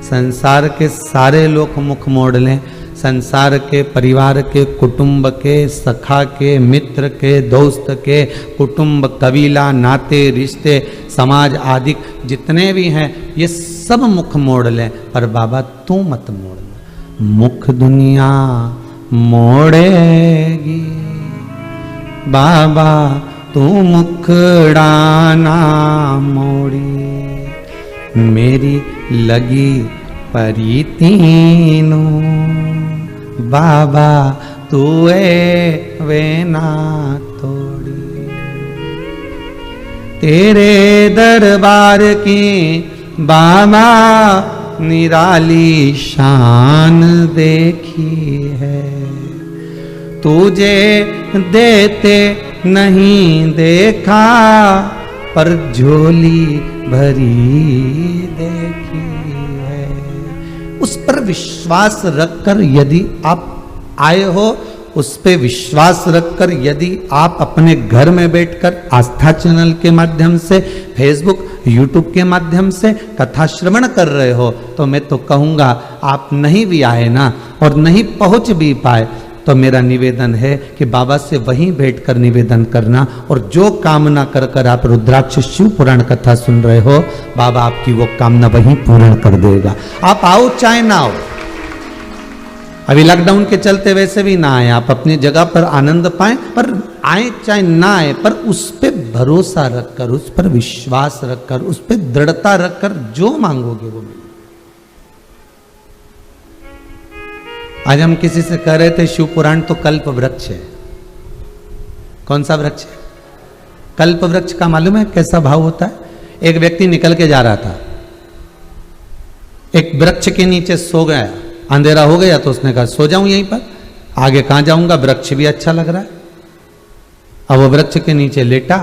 संसार के सारे लोग मुख मोड़ लें, संसार के, परिवार के, कुटुंब के, सखा के, मित्र के, दोस्त के, कुटुंब, कबीला, नाते, रिश्ते, समाज आदि जितने भी हैं ये सब मुख मोड़ लें, पर बाबा तू मत मोड़ना। मुख दुनिया मोड़ेगी, बाबा तू मुखड़ा मोड़ी, मेरी लगी परी तीनों, बाबा तू वे ना तोड़ी। तेरे दरबार की बाबा निराली शान देखी है, तुझे देते नहीं देखा पर झोली भरी देखी है। उस पर विश्वास रखकर यदि आप आए हो, उस पे विश्वास रखकर यदि आप अपने घर में बैठकर आस्था चैनल के माध्यम से, फेसबुक, यूट्यूब के माध्यम से कथा श्रवण कर रहे हो, तो मैं तो कहूँगा आप नहीं भी आए ना और नहीं पहुँच भी पाए, तो मेरा निवेदन है कि बाबा से वहीं बैठकर निवेदन करना, और जो कामना कर कर आप रुद्राक्ष शिव पुराण कथा सुन रहे हो, बाबा आपकी वो कामना वहीं पूर्ण कर देगा। आप आओ चाहे ना आओ, अभी लॉकडाउन के चलते वैसे भी ना आए, आप अपनी जगह पर आनंद पाएं, पर आए चाहे ना आए, पर उस पर भरोसा रखकर, उस पर विश्वास रखकर, उस पर दृढ़ता रखकर जो मांगोगे वो मिलेगा। आज हम किसी से कह रहे थे शिव पुराण तो कल्प वृक्ष है। कौन सा वृक्ष है? कल्प वृक्ष का मालूम है कैसा भाव होता है? एक व्यक्ति निकल के जा रहा था, एक वृक्ष के नीचे सो गया, अंधेरा हो गया तो उसने कहा सो जाऊं यहीं पर, आगे कहां जाऊंगा, वृक्ष भी अच्छा लग रहा है। अब वो वृक्ष के नीचे लेटा,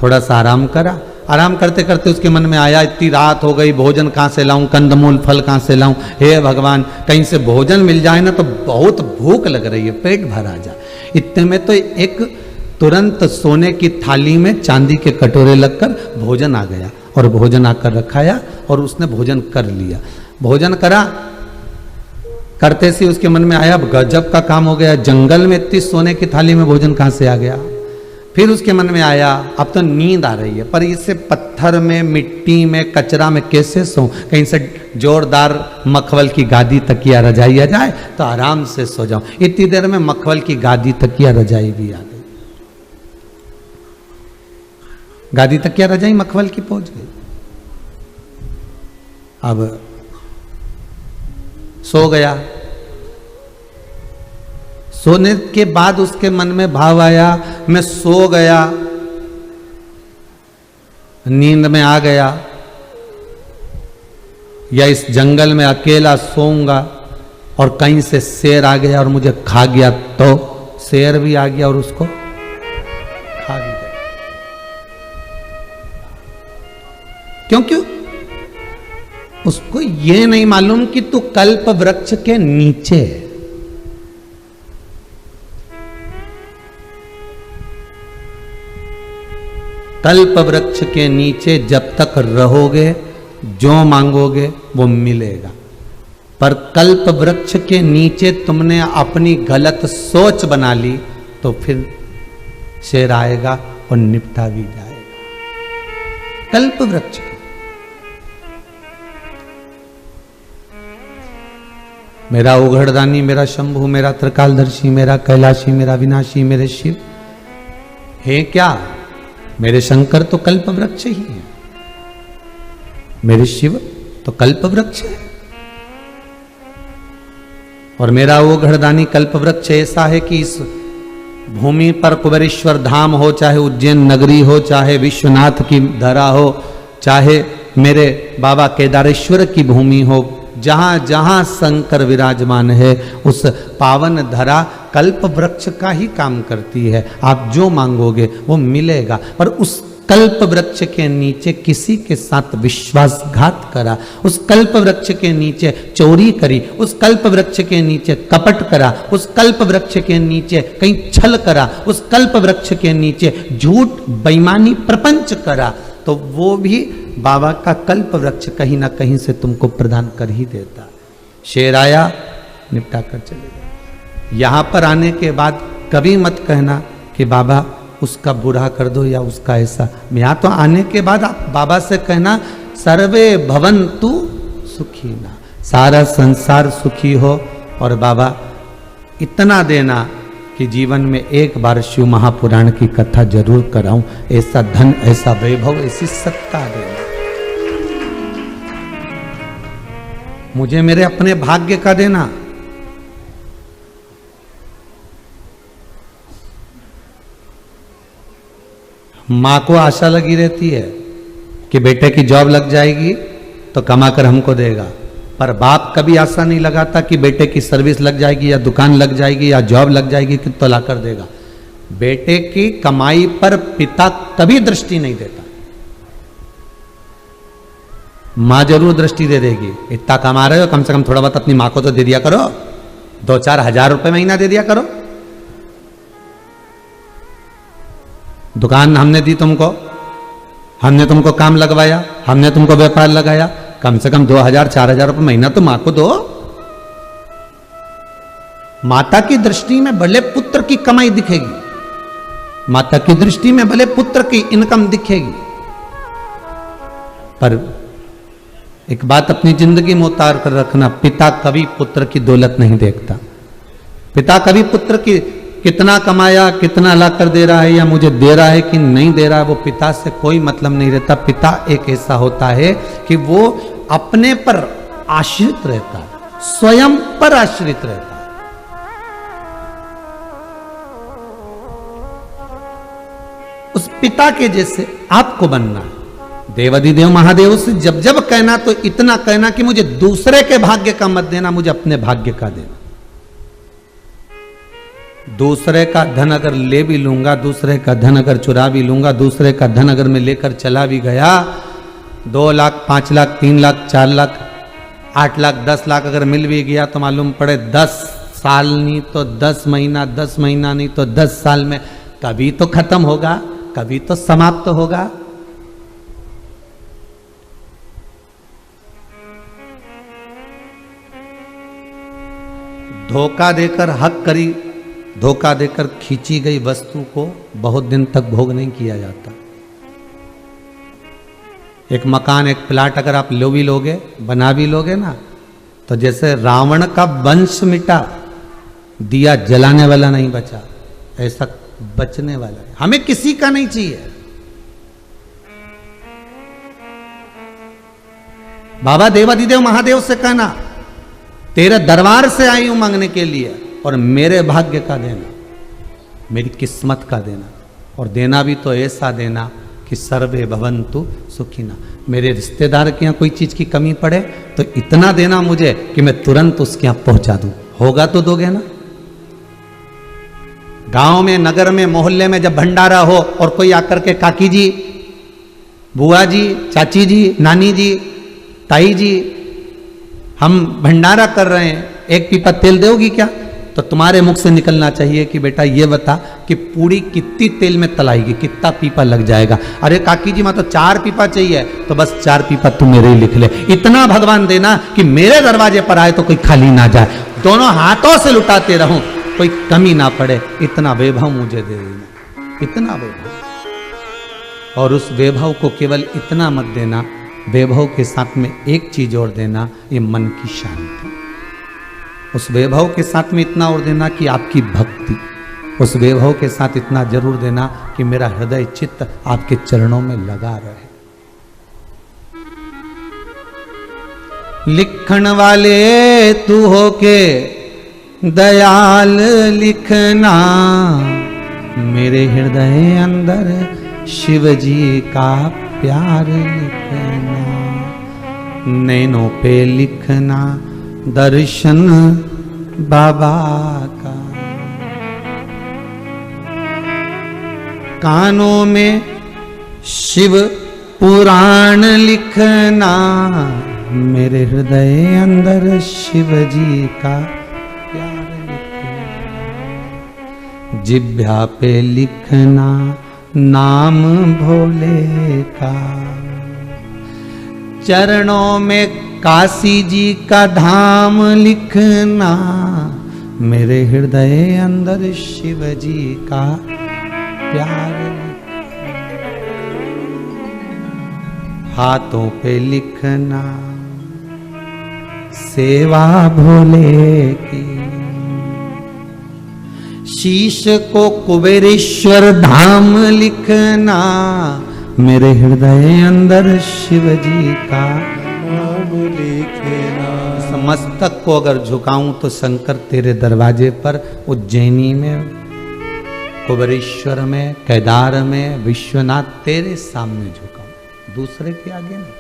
थोड़ा सा आराम करा, आराम करते करते उसके मन में आया इतनी रात हो गई, भोजन कहाँ से लाऊं, कंदमूल फल कहाँ से लाऊं, हे भगवान कहीं से भोजन मिल जाए ना, तो बहुत भूख लग रही है, पेट भर आ जाए। इतने में तो एक तुरंत सोने की थाली में चांदी के कटोरे लगकर भोजन आ गया, और भोजन आकर रखाया और उसने भोजन कर लिया। भोजन करा, करते से उसके मन में आया गजब का काम हो गया, जंगल में इतनी सोने की थाली में भोजन कहाँ से आ गया। फिर उसके मन में आया अब तो नींद आ रही है, पर इससे पत्थर में, मिट्टी में, कचरा में कैसे सो, कहीं से जोरदार मखमल की गादी तकिया रजाई आ जाए तो आराम से सो जाऊं। इतनी देर में मखमल की गादी तकिया रजाई भी आ गई, गादी तकिया रजाई मखमल की पहुंच गई। अब सो गया, सोने के बाद उसके मन में भाव आया मैं सो गया, नींद में आ गया, या इस जंगल में अकेला सोऊंगा और कहीं से शेर आ गया और मुझे खा गया, तो शेर भी आ गया और उसको खा भी गया। क्योंकि उसको ये नहीं मालूम कि तू कल्प वृक्ष के नीचे है। कल्प वृक्ष के नीचे जब तक रहोगे जो मांगोगे वो मिलेगा, पर कल्प वृक्ष के नीचे तुमने अपनी गलत सोच बना ली तो फिर शेर आएगा और निपटा भी जाएगा। कल्प वृक्ष मेरा उघड़दानी, मेरा शंभु, मेरा त्रिकालदर्शी, मेरा कैलाशी, मेरा विनाशी, मेरे शिव है क्या? मेरे शंकर तो कल्प वृक्ष ही है, मेरे शिव तो कल्प वृक्ष है, और मेरा वो घड़दानी कल्प वृक्ष ऐसा है कि इस भूमि पर कुबेरेश्वर धाम हो, चाहे उज्जैन नगरी हो, चाहे विश्वनाथ की धरा हो, चाहे मेरे बाबा केदारेश्वर की भूमि हो, जहां जहां शंकर विराजमान है उस पावन धरा कल्प वृक्ष का ही काम करती है। आप जो मांगोगे वो मिलेगा, पर उस कल्प वृक्ष के नीचे किसी के साथ विश्वासघात करा, उस कल्प वृक्ष के नीचे चोरी करी, उस कल्प वृक्ष के नीचे कपट करा, उस कल्प वृक्ष के नीचे कहीं छल करा, उस कल्प वृक्ष के नीचे झूठ बेईमानी प्रपंच करा, तो वो भी बाबा का कल्प वृक्ष कहीं ना कहीं से तुमको प्रदान कर ही देता। शेर आया, निपटा कर चले गए। यहां पर आने के बाद कभी मत कहना कि बाबा उसका बुरा कर दो या उसका ऐसा। यहां तो आने के बाद आप बाबा से कहना सर्वे भवन्तु सुखीना, सारा संसार सुखी हो। और बाबा इतना देना कि जीवन में एक बार शिव महापुराण की कथा जरूर कराऊं, ऐसा धन, ऐसा वैभव, ऐसी सत्ता देना। मुझे मेरे अपने भाग्य का देना। मां को आशा लगी रहती है कि बेटे की जॉब लग जाएगी तो कमा कर हमको देगा, पर बाप कभी आशा नहीं लगाता कि बेटे की सर्विस लग जाएगी या दुकान लग जाएगी या जॉब लग जाएगी कि तो ला कर देगा। बेटे की कमाई पर पिता कभी दृष्टि नहीं देता। मां जरूर दृष्टि दे देगी, इतना कमा रहे हो कम से कम थोड़ा बहुत अपनी मां को तो दे दिया करो, 2-4 हजार रुपए महीना दे दिया करो। दुकान हमने दी तुमको, हमने तुमको काम लगवाया, हमने तुमको व्यापार लगाया, कम से कम 2,000-4,000 रुपए महीना तो मां को दो। माता की दृष्टि में भले पुत्र की कमाई दिखेगी, माता की दृष्टि में भले पुत्र की इनकम दिखेगी, पर एक बात अपनी जिंदगी में उतार कर रखना, पिता कभी पुत्र की दौलत नहीं देखता। पिता कभी पुत्र की कितना कमाया, कितना ला कर दे रहा है या मुझे दे रहा है कि नहीं दे रहा है, वो पिता से कोई मतलब नहीं रहता। पिता एक ऐसा होता है कि वो अपने पर आश्रित रहता है, स्वयं पर आश्रित रहता है। उस पिता के जैसे आपको बनना है। देवाधिदेव महादेव से जब जब कहना तो इतना कहना कि मुझे दूसरे के भाग्य का मत देना, मुझे अपने भाग्य का देना। दूसरे का धन अगर ले भी लूंगा, दूसरे का धन अगर चुरा भी लूंगा, दूसरे का धन अगर मैं लेकर चला भी गया, 2 लाख, 5 लाख, 3 लाख, 4 लाख, 8 लाख, 10 लाख अगर मिल भी गया तो मालूम पड़े 10 साल नहीं तो 10 महीना, 10 महीना नहीं तो 10 साल में कभी तो खत्म होगा, कभी तो समाप्त होगा। धोखा देकर हक करी, धोखा देकर खींची गई वस्तु को बहुत दिन तक भोग नहीं किया जाता। एक मकान, एक प्लाट अगर आप लो भी लोगे, बना भी लोगे ना, तो जैसे रावण का वंश मिटा, दिया जलाने वाला नहीं बचा, ऐसा बचने वाला है। हमें किसी का नहीं चाहिए। बाबा देवाधिदेव महादेव से कहना, तेरे दरबार से आई हूं मांगने के लिए, और मेरे भाग्य का देना, मेरी किस्मत का देना, और देना भी तो ऐसा देना कि सर्वे भवन्तु सुखिना। मेरे रिश्तेदार के यहाँ कोई चीज की कमी पड़े तो इतना देना मुझे कि मैं तुरंत उसके यहाँ पहुंचा दूं। होगा तो दोगे ना। गांव में, नगर में, मोहल्ले में जब भंडारा हो और कोई आकर के काकी जी, बुआ जी, चाची जी, नानी जी, ताई जी, हम भंडारा कर रहे हैं, एक पीपा तेल दोगी क्या? तो तुम्हारे मुख से निकलना चाहिए कि बेटा ये बता कि पूड़ी कितनी तेल में तलाएगी, कितना पीपा लग जाएगा। अरे काकी जी, मैं तो 4 पीपा चाहिए, तो बस 4 पीपा तू मेरे ही लिख ले। इतना भगवान देना कि मेरे दरवाजे पर आए तो कोई खाली ना जाए, दोनों हाथों से लुटाते रहूं, कोई कमी ना पड़े। इतना वैभव मुझे दे देना, इतना वैभव। और उस वैभव को केवल इतना मत देना, वैभव के साथ में एक चीज और देना, ये मन की शांति। उस वैभव के साथ में इतना और देना कि आपकी भक्ति। उस वैभव के साथ इतना जरूर देना कि मेरा हृदय चित्त आपके चरणों में लगा रहे। लिखण वाले तू होके दयाल लिखना, मेरे हृदय अंदर शिव जी का प्यार लिखना। नैनों पे लिखना दर्शन बाबा का, कानों में शिव पुराण लिखना, मेरे हृदय अंदर शिव जी का प्यार लिखना। जिह्वा पे लिखना नाम भोले का, चरणों में काशी जी का धाम लिखना, मेरे हृदय अंदर शिव जी का प्यार, हाथों पे लिखना सेवा भोले की, शीश को कुबेरेश्वर धाम लिखना, मेरे हृदय अंदर शिव जी का नाम लिखना। मस्तक को अगर झुकाऊं तो शंकर तेरे दरवाजे पर, उज्जैनी में, कुबेरेश्वर में, केदार में, विश्वनाथ तेरे सामने झुकाऊं, दूसरे के आगे नहीं।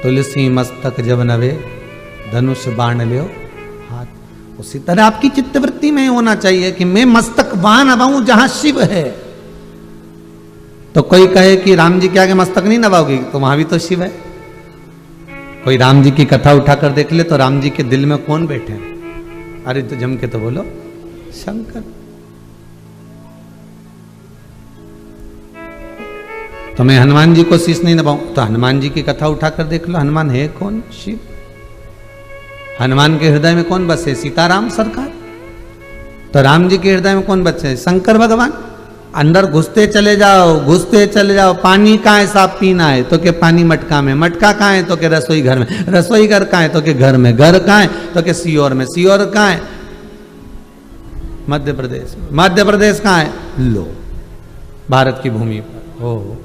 तुलसी मस्तक जब नवे, धनुष बाण लियो हाथ, उसी तरह आपकी चित्तवृत्ति में होना चाहिए कि मैं मस्तक वहां नभाऊं जहां शिव है। तो कोई कहे कि राम जी के आगे मस्तक नहीं नभाओगी, तो वहां भी तो शिव है। कोई राम जी की कथा उठाकर देख ले तो राम जी के दिल में कौन बैठे हैं? अरे तो जम के तो बोलो, शंकर। तो मैं हनुमान जी को शीश नहीं नभाऊं, तो हनुमान जी की कथा उठाकर देख लो, हनुमान है कौन? शिव। हनुमान के हृदय में कौन बसे? सीताराम सरकार। तो राम जी के हृदय में कौन बचे? शंकर भगवान। अंदर घुसते चले जाओ, घुसते चले जाओ। पानी कहाँ है? साफ पीना है तो के पानी मटका में, मटका कहाँ है? तो के रसोई घर में, रसोई घर कहाँ है? तो के घर में, घर कहाँ है? तो के सीहोर में, सीहोर कहाँ है? मध्य प्रदेश में, मध्य प्रदेश कहाँ है? लो, भारत की भूमि पर। ओ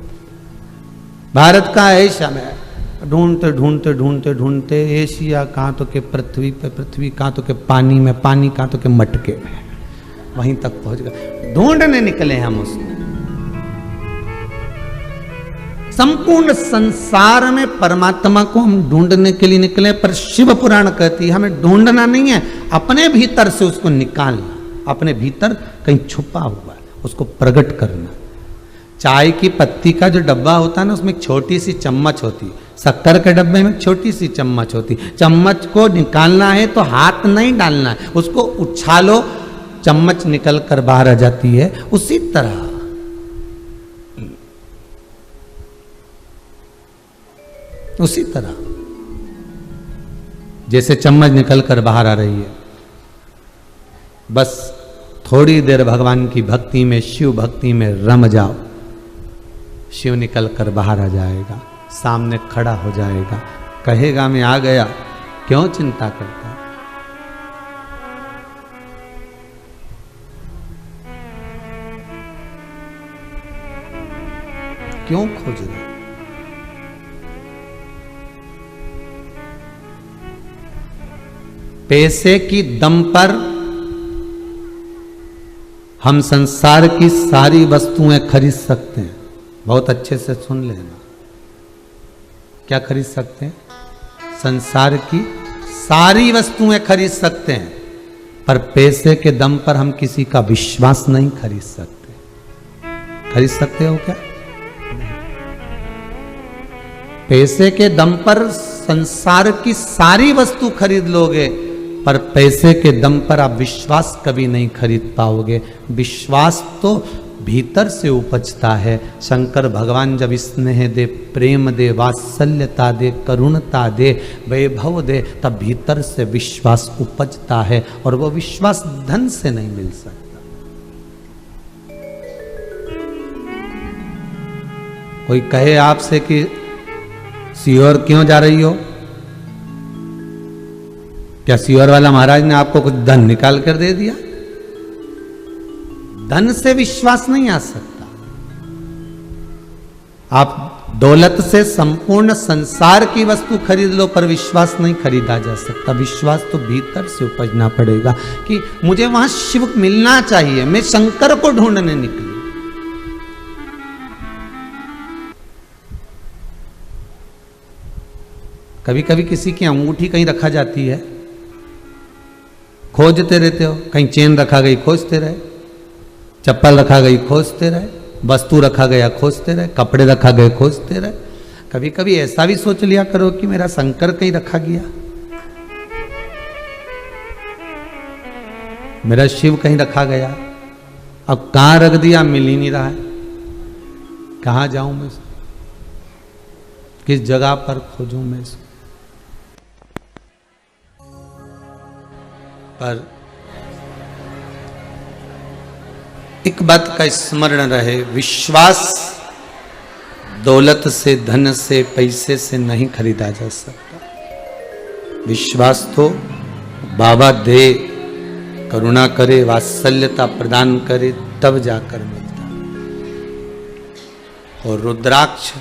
भारत का एशिया में, ढूंढते ढूंढते ढूंढते ढूंढते एशिया कहाँ तो के पृथ्वी पे, पृथ्वी कहाँ तो के पानी में, पानी कहाँ तो के मटके में, वहीं तक पहुंच गए। ढूंढने निकले हम उसमें। संपूर्ण संसार में परमात्मा को हम ढूंढने के लिए निकले, पर शिव पुराण कहती है हमें ढूंढना नहीं है, अपने भीतर से उसको निकालना। अपने भीतर कहीं छुपा हुआ है, उसको प्रकट करना। चाय की पत्ती का जो डब्बा होता है ना, उसमें एक छोटी सी चम्मच होती है। शक्कर के डब्बे में छोटी सी चम्मच होती। चम्मच को निकालना है तो हाथ नहीं डालना है, उसको उछालो, चम्मच निकल कर बाहर आ जाती है। उसी तरह जैसे चम्मच निकल कर बाहर आ रही है, बस थोड़ी देर भगवान की भक्ति में, शिव भक्ति में रम जाओ, शिव निकल कर बाहर आ जाएगा, सामने खड़ा हो जाएगा, कहेगा मैं आ गया, क्यों चिंता करता है? क्यों खोज रहे? पैसे की दम पर हम संसार की सारी वस्तुएं खरीद सकते हैं। बहुत अच्छे से सुन लेना, क्या खरीद सकते हैं? संसार की सारी वस्तुएं खरीद सकते हैं, पर पैसे के दम पर हम किसी का विश्वास नहीं खरीद सकते। खरीद सकते हो क्या? पैसे के दम पर संसार की सारी वस्तु खरीद लोगे, पर पैसे के दम पर आप विश्वास कभी नहीं खरीद पाओगे। विश्वास तो भीतर से उपजता है। शंकर भगवान जब स्नेह दे, प्रेम दे, वात्सल्यता दे, करुणता दे, वैभव दे, तब भीतर से विश्वास उपजता है, और वो विश्वास धन से नहीं मिल सकता। कोई कहे आपसे कि सीहोर क्यों जा रही हो, क्या सीहोर वाला महाराज ने आपको कुछ धन निकाल कर दे दिया? धन से विश्वास नहीं आ सकता। आप दौलत से संपूर्ण संसार की वस्तु खरीद लो, पर विश्वास नहीं खरीदा जा सकता। विश्वास तो भीतर से उपजना पड़ेगा कि मुझे वहां शिव मिलना चाहिए, मैं शंकर को ढूंढने निकली। कभी कभी किसी की अंगूठी कहीं रखा जाती है, खोजते रहते हो, कहीं चेन रखा गई खोजते रहे, चप्पल रखा गई खोजते रहे, वस्तु रखा गया खोजते रहे, कपड़े रखा गए खोजते रहे। कभी कभी ऐसा भी सोच लिया करो कि मेरा शंकर कहीं रखा गया। मेरा शिव कहीं रखा गया, अब कहां रख दिया मिल ही नहीं रहा है, कहां जाऊं मैं, किस जगह पर खोजूं मैं इसको। पर एक बात का स्मरण रहे, विश्वास दौलत से, धन से, पैसे से नहीं खरीदा जा सकता। विश्वास तो बाबा दे, करुणा करे, वात्सल्यता प्रदान करे, तब जाकर मिलता। और रुद्राक्ष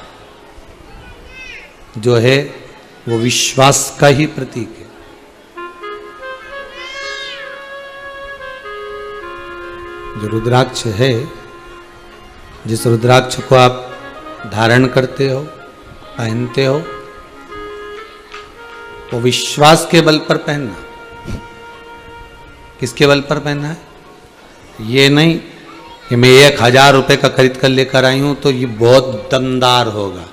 जो है वो विश्वास का ही प्रतीक है। जो रुद्राक्ष है, जिस रुद्राक्ष को आप धारण करते हो, पहनते हो, वो विश्वास के बल पर पहनना। किसके बल पर पहनना है? ये नहीं कि मैं 1000 रुपए का खरीद कर लेकर आई हूं तो ये बहुत दमदार होगा।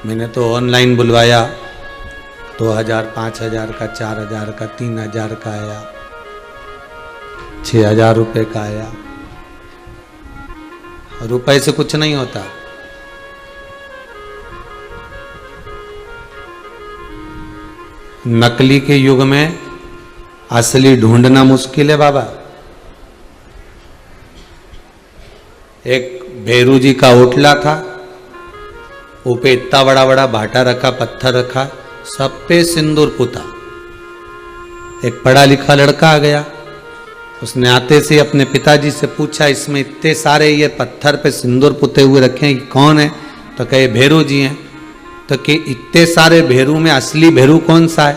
मैंने तो ऑनलाइन बुलवाया, 2000, 5000 का, 4000 का, 3000 का आया, 6000 रुपए का आया। रुपए से कुछ नहीं होता। नकली के युग में असली ढूंढना मुश्किल है बाबा। एक भैरू जी का ओटला था, ऊपर इतना बड़ा बड़ा भाटा रखा, पत्थर रखा, सब पे सिंदूर पुता। एक पढ़ा लिखा लड़का आ गया, उसने आते से अपने पिताजी से पूछा, इसमें इतने सारे ये पत्थर पे सिंदूर पुते हुए रखे हैं, कौन है? तो कहे भैरू जी हैं। तो कि इतने सारे भैरू में असली भैरू कौन सा है?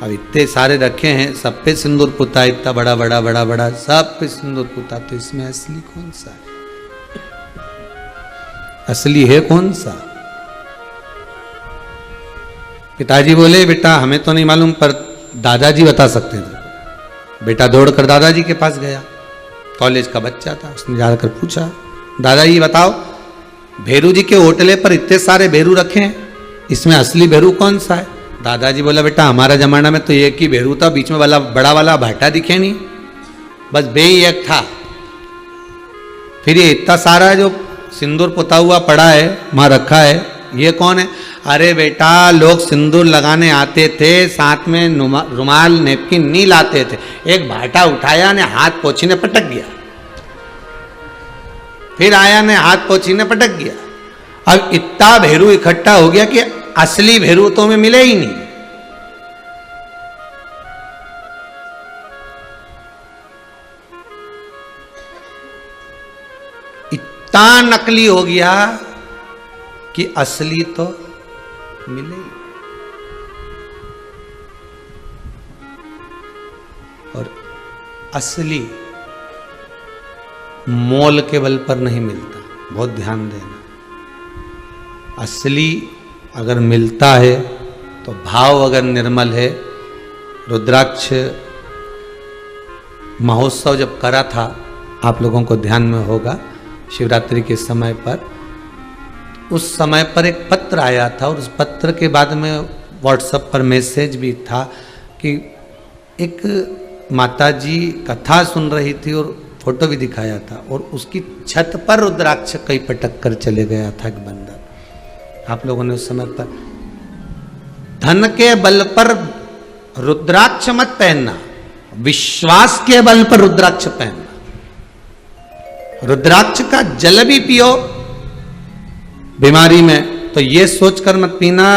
अब इतने सारे रखे हैं, सब पे सिंदूर पुता, इतना बड़ा बड़ा बड़ा बड़ा सब पे सिंदूर पुता, तो इसमें असली कौन सा है? असली है कौन सा? पिताजी बोले, बेटा हमें तो नहीं मालूम, पर दादाजी बता सकते थे। बेटा दौड़कर दादाजी के पास गया, कॉलेज का बच्चा था, उसने जाकर पूछा, दादाजी बताओ, भैरू जी के होटले पर इतने सारे भैरू रखे हैं, इसमें असली भैरू कौन सा है? दादाजी बोला, बेटा हमारा जमाना में तो एक ही भैरू था, बीच में वाला बड़ा वाला भाटा दिखे नहीं, बस बे ही एक था। फिर ये इतना सारा जो सिंदूर पुता हुआ पड़ा है, वहां रखा है, ये कौन है? अरे बेटा लोग सिंदूर लगाने आते थे, साथ में रुमाल नेपकिन नहीं लाते थे, एक भाटा उठाया ने हाथ पोछीने पटक गया, फिर आया ने हाथ पोछीने पटक गया। अब इतना भैरू इकट्ठा हो गया कि असली भैरू तो में मिले ही नहीं। इतना नकली हो गया कि असली तो मिले ही। और असली मोल के बल पर नहीं मिलता, बहुत ध्यान देना। असली अगर मिलता है तो भाव अगर निर्मल है। रुद्राक्ष महोत्सव जब करा था, आप लोगों को ध्यान में होगा, शिवरात्रि के समय पर, उस समय पर एक पत्र आया था, और उस पत्र के बाद में व्हाट्सएप पर मैसेज भी था कि एक माताजी कथा सुन रही थी और फोटो भी दिखाया था, और उसकी छत पर रुद्राक्ष कई पटक कर चले गया था एक बंदा। आप लोगों ने उस समय पर, धन के बल पर रुद्राक्ष मत पहनना, विश्वास के बल पर रुद्राक्ष पहनना। रुद्राक्ष का जल भी पियो बीमारी में, तो ये सोचकर मत पीना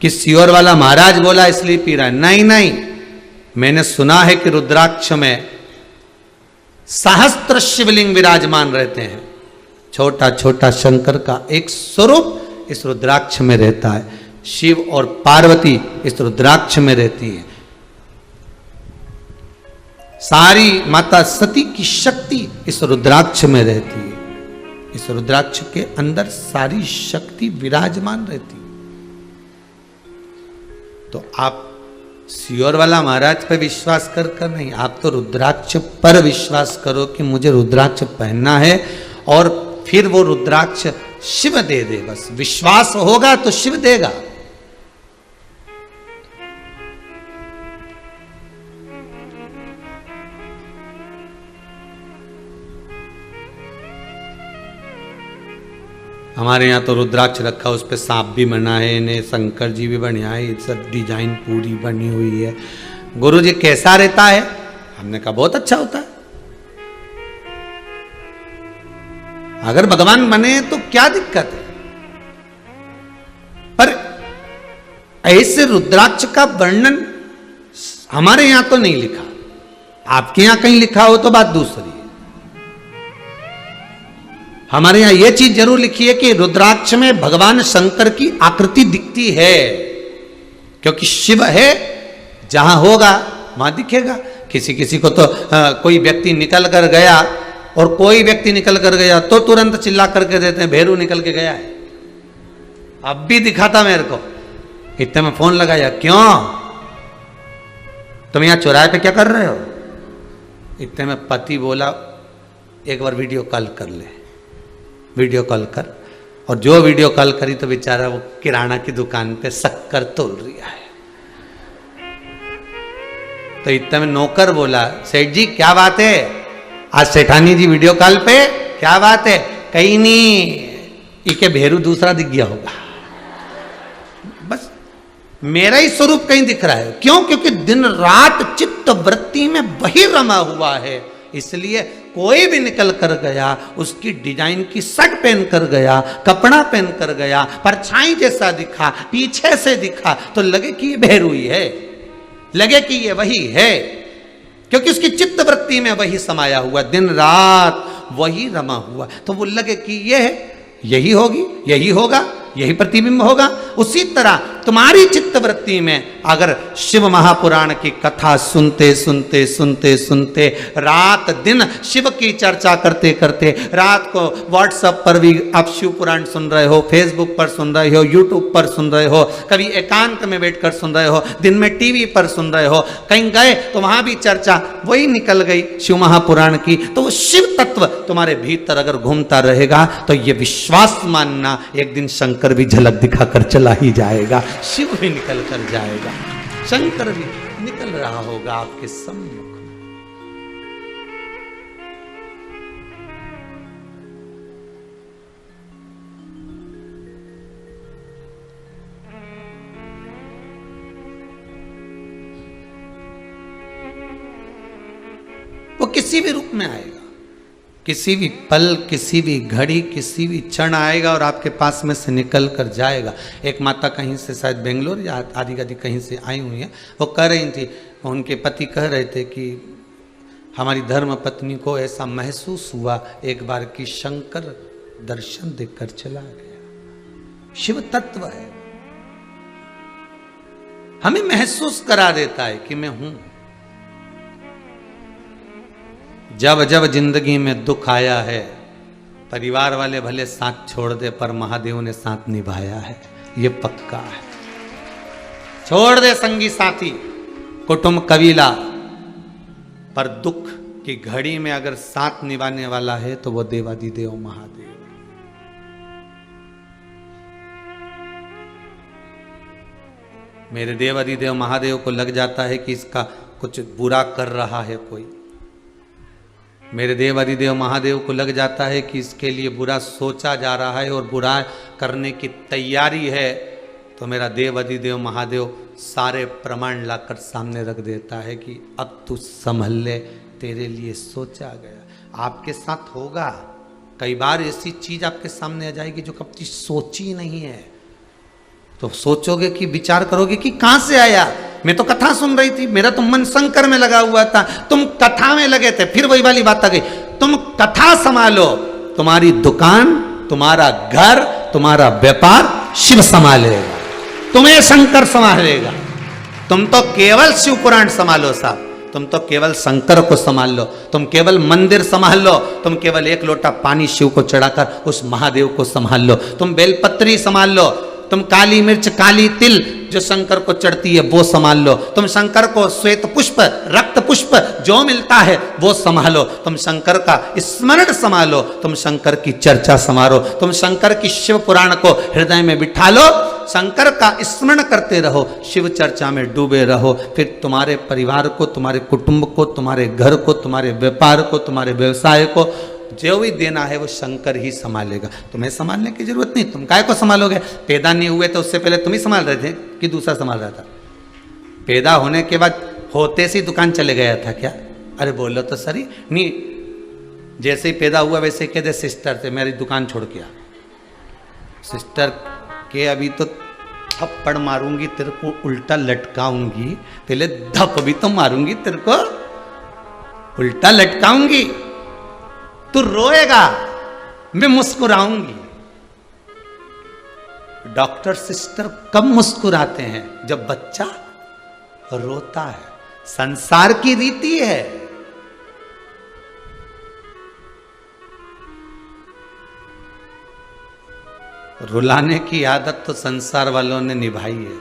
कि सियोर वाला महाराज बोला इसलिए पी रहा है। नहीं नहीं, मैंने सुना है कि रुद्राक्ष में सहस्त्र शिवलिंग विराजमान रहते हैं। छोटा छोटा शंकर का एक स्वरूप इस रुद्राक्ष में रहता है। शिव और पार्वती इस रुद्राक्ष में रहती है। सारी माता सती की शक्ति इस रुद्राक्ष में रहती है। इस रुद्राक्ष के अंदर सारी शक्ति विराजमान रहती है। तो आप सियोर वाला महाराज पर विश्वास कर नहीं, आप तो रुद्राक्ष पर विश्वास करो कि मुझे रुद्राक्ष पहनना है, और फिर वो रुद्राक्ष शिव दे दे। बस विश्वास होगा तो शिव देगा। हमारे यहाँ तो रुद्राक्ष रखा, उस पर सांप भी बना है, इन्हें शंकर जी भी बने हैं, सब डिजाइन पूरी बनी हुई है। गुरु जी कैसा रहता है? हमने कहा बहुत अच्छा होता है। अगर भगवान बने तो क्या दिक्कत है? पर ऐसे रुद्राक्ष का वर्णन हमारे यहां तो नहीं लिखा, आपके यहां कहीं लिखा हो तो बात दूसरी है। हमारे यहां यह चीज जरूर लिखी है कि रुद्राक्ष में भगवान शंकर की आकृति दिखती है, क्योंकि शिव है, जहां होगा वहां दिखेगा। किसी किसी को तो कोई व्यक्ति निकल कर गया और कोई व्यक्ति निकल कर गया तो तुरंत चिल्ला करके देते हैं भैरू निकल के गया है। अब भी दिखा था मेरे को, इतने में फोन लगाया, क्यों तुम यहां चौराहे पे क्या कर रहे हो? इतने में पति बोला एक बार वीडियो कॉल कर ले। वीडियो कॉल कर, और जो वीडियो कॉल करी तो बेचारा वो किराना की दुकान पे शक्कर तोल रहा है। तो इतने में नौकर बोला, सेठ जी क्या बात है, आज सेठानी जी वीडियो कॉल पे, क्या बात है? कहीं नहीं, इके भेरू दूसरा दिख गया होगा। बस मेरा ही स्वरूप कहीं दिख रहा है। क्यों? क्योंकि दिन रात चित्त वृत्ति में वही रमा हुआ है, इसलिए कोई भी निकल कर गया, उसकी डिजाइन की शर्ट पहन कर गया, कपड़ा पहन कर गया, परछाई जैसा दिखा, पीछे से दिखा, तो लगे कि ये भैरू ही है, लगे कि ये वही है, क्योंकि उसकी चित्त वृत्ति में वही समाया हुआ, दिन रात वही रमा हुआ, तो वो लगे कि ये है, यही होगी, यही होगा, यही प्रतिबिंब होगा। उसी तरह तुम्हारी चित्त वृत्ति में अगर शिव महापुराण की कथा सुनते सुनते सुनते सुनते रात दिन शिव की चर्चा करते करते, रात को व्हाट्सएप पर भी आप शिव पुराण सुन रहे हो, फेसबुक पर सुन रहे हो, यूट्यूब पर सुन रहे हो, कभी एकांत में बैठकर सुन रहे हो, दिन में टीवी पर सुन रहे हो, कहीं गए तो वहां भी चर्चा वही निकल गई शिव महापुराण की, तो वो शिव तत्व तुम्हारे भीतर अगर घूमता रहेगा तो ये विश्वास मानना एक दिन शंकर भी झलक दिखाकर चला ही जाएगा, शिव भी निकल कर जाएगा, शंकर भी निकल रहा होगा आपके सम्मुख। वो किसी भी रूप में आएगा, किसी भी पल, किसी भी घड़ी, किसी भी क्षण आएगा और आपके पास में से निकल कर जाएगा। एक माता कहीं से शायद बेंगलोर या आदि आदि कहीं से आई हुई हैं, वो कह रही थी, उनके पति कह रहे थे कि हमारी धर्म पत्नी को ऐसा महसूस हुआ एक बार कि शंकर दर्शन देकर चला गया। शिव तत्व है, हमें महसूस करा देता है कि मैं हूं। जब जब जिंदगी में दुख आया है, परिवार वाले भले साथ छोड़ दे पर महादेव ने साथ निभाया है, ये पक्का है। छोड़ दे संगी साथी, कुटुंब कबीला, पर दुख की घड़ी में अगर साथ निभाने वाला है तो वो देवादिदेव महादेव। मेरे देवादिदेव महादेव को लग जाता है कि इसका कुछ बुरा कर रहा है कोई, मेरे देव अधिदेव महादेव को लग जाता है कि इसके लिए बुरा सोचा जा रहा है और बुरा करने की तैयारी है, तो मेरा देव अधिदेव महादेव सारे प्रमाण लाकर सामने रख देता है कि अब तू संभल ले, तेरे लिए सोचा गया। आपके साथ होगा, कई बार ऐसी चीज आपके सामने आ जाएगी जो कभी सोची नहीं है, तो सोचोगे कि विचार करोगे कि कहां से आया। मैं तो कथा सुन रही थी, मेरा तो मन शंकर में लगा हुआ था, तुम कथा में लगे थे, फिर वही वाली बात आ गई। तुम कथा संभालो, तुम्हारी दुकान, तुम्हारा घर, तुम्हारा व्यापार शिव संभालेगा, तुम्हें शंकर संभालेगा। तुम तो केवल शिव पुराण संभालो साहब, तुम तो केवल शंकर को संभाल लो, तुम केवल मंदिर संभाल लो, तुम केवल एक लोटा पानी शिव को चढ़ाकर उस महादेव को संभाल लो, तुम बेलपत्री संभाल लो, तुम काली मिर्च, काली तिल जो शंकर को चढ़ती है वो संभाल लो, तुम शंकर को श्वेत पुष्प, रक्त पुष्प जो मिलता है वो संभालो, तुम शंकर का स्मरण संभालो, तुम शंकर की चर्चा संभालो, तुम शंकर की शिव पुराण को हृदय में बिठा लो, शंकर का स्मरण करते रहो, शिव चर्चा में डूबे रहो। फिर तुम्हारे परिवार को, तुम्हारे कुटुंब को, तुम्हारे घर को, तुम्हारे व्यापार को, तुम्हारे व्यवसाय को जो भी देना है वो शंकर ही संभालेगा, तुम्हें संभालने की जरूरत नहीं, तुम काय को संभालोगे। पैदा नहीं हुए तो उससे पहले तुम ही संभाल रहे थे कि दूसरा संभाल रहा था? पैदा होने के बाद होते से दुकान चले गया था क्या? अरे बोलो तो सही नहीं, जैसे ही पैदा हुआ वैसे कह दे सिस्टर से मेरी दुकान छोड़ के आ। सिस्टर के अभी तो थप्पड़ मारूंगी तेरे को, उल्टा लटकाऊंगी, पहले धप भी तो मारूंगी तेरे को, उल्टा लटकाऊंगी, तू रोएगा, मैं मुस्कुराऊंगी। डॉक्टर सिस्टर कब मुस्कुराते हैं? जब बच्चा रोता है। संसार की रीति है। रुलाने की आदत तो संसार वालों ने निभाई है,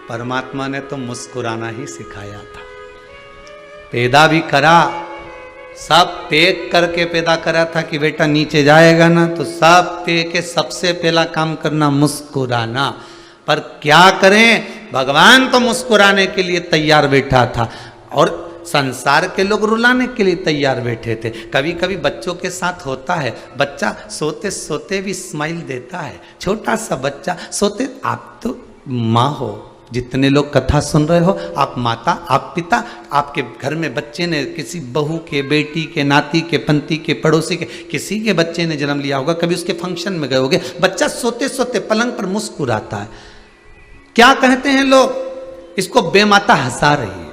परमात्मा ने तो मुस्कुराना ही सिखाया था। पैदा भी करा, सब पैक करके पैदा करा था कि बेटा नीचे जाएगा ना तो सब पैक के सबसे पहला काम करना मुस्कुराना। पर क्या करें, भगवान तो मुस्कुराने के लिए तैयार बैठा था और संसार के लोग रुलाने के लिए तैयार बैठे थे। कभी कभी बच्चों के साथ होता है, बच्चा सोते सोते भी स्माइल देता है, छोटा सा बच्चा सोते। आप तो माँ हो, जितने लोग कथा सुन रहे हो, आप माता, आप पिता, आपके घर में बच्चे ने किसी बहू के, बेटी के, नाती के, पंती के, पड़ोसी के, किसी के बच्चे ने जन्म लिया होगा, कभी उसके फंक्शन में गए होगे, बच्चा सोते सोते पलंग पर मुस्कुराता है। क्या कहते हैं लोग? इसको बेमाता हंसा रही है।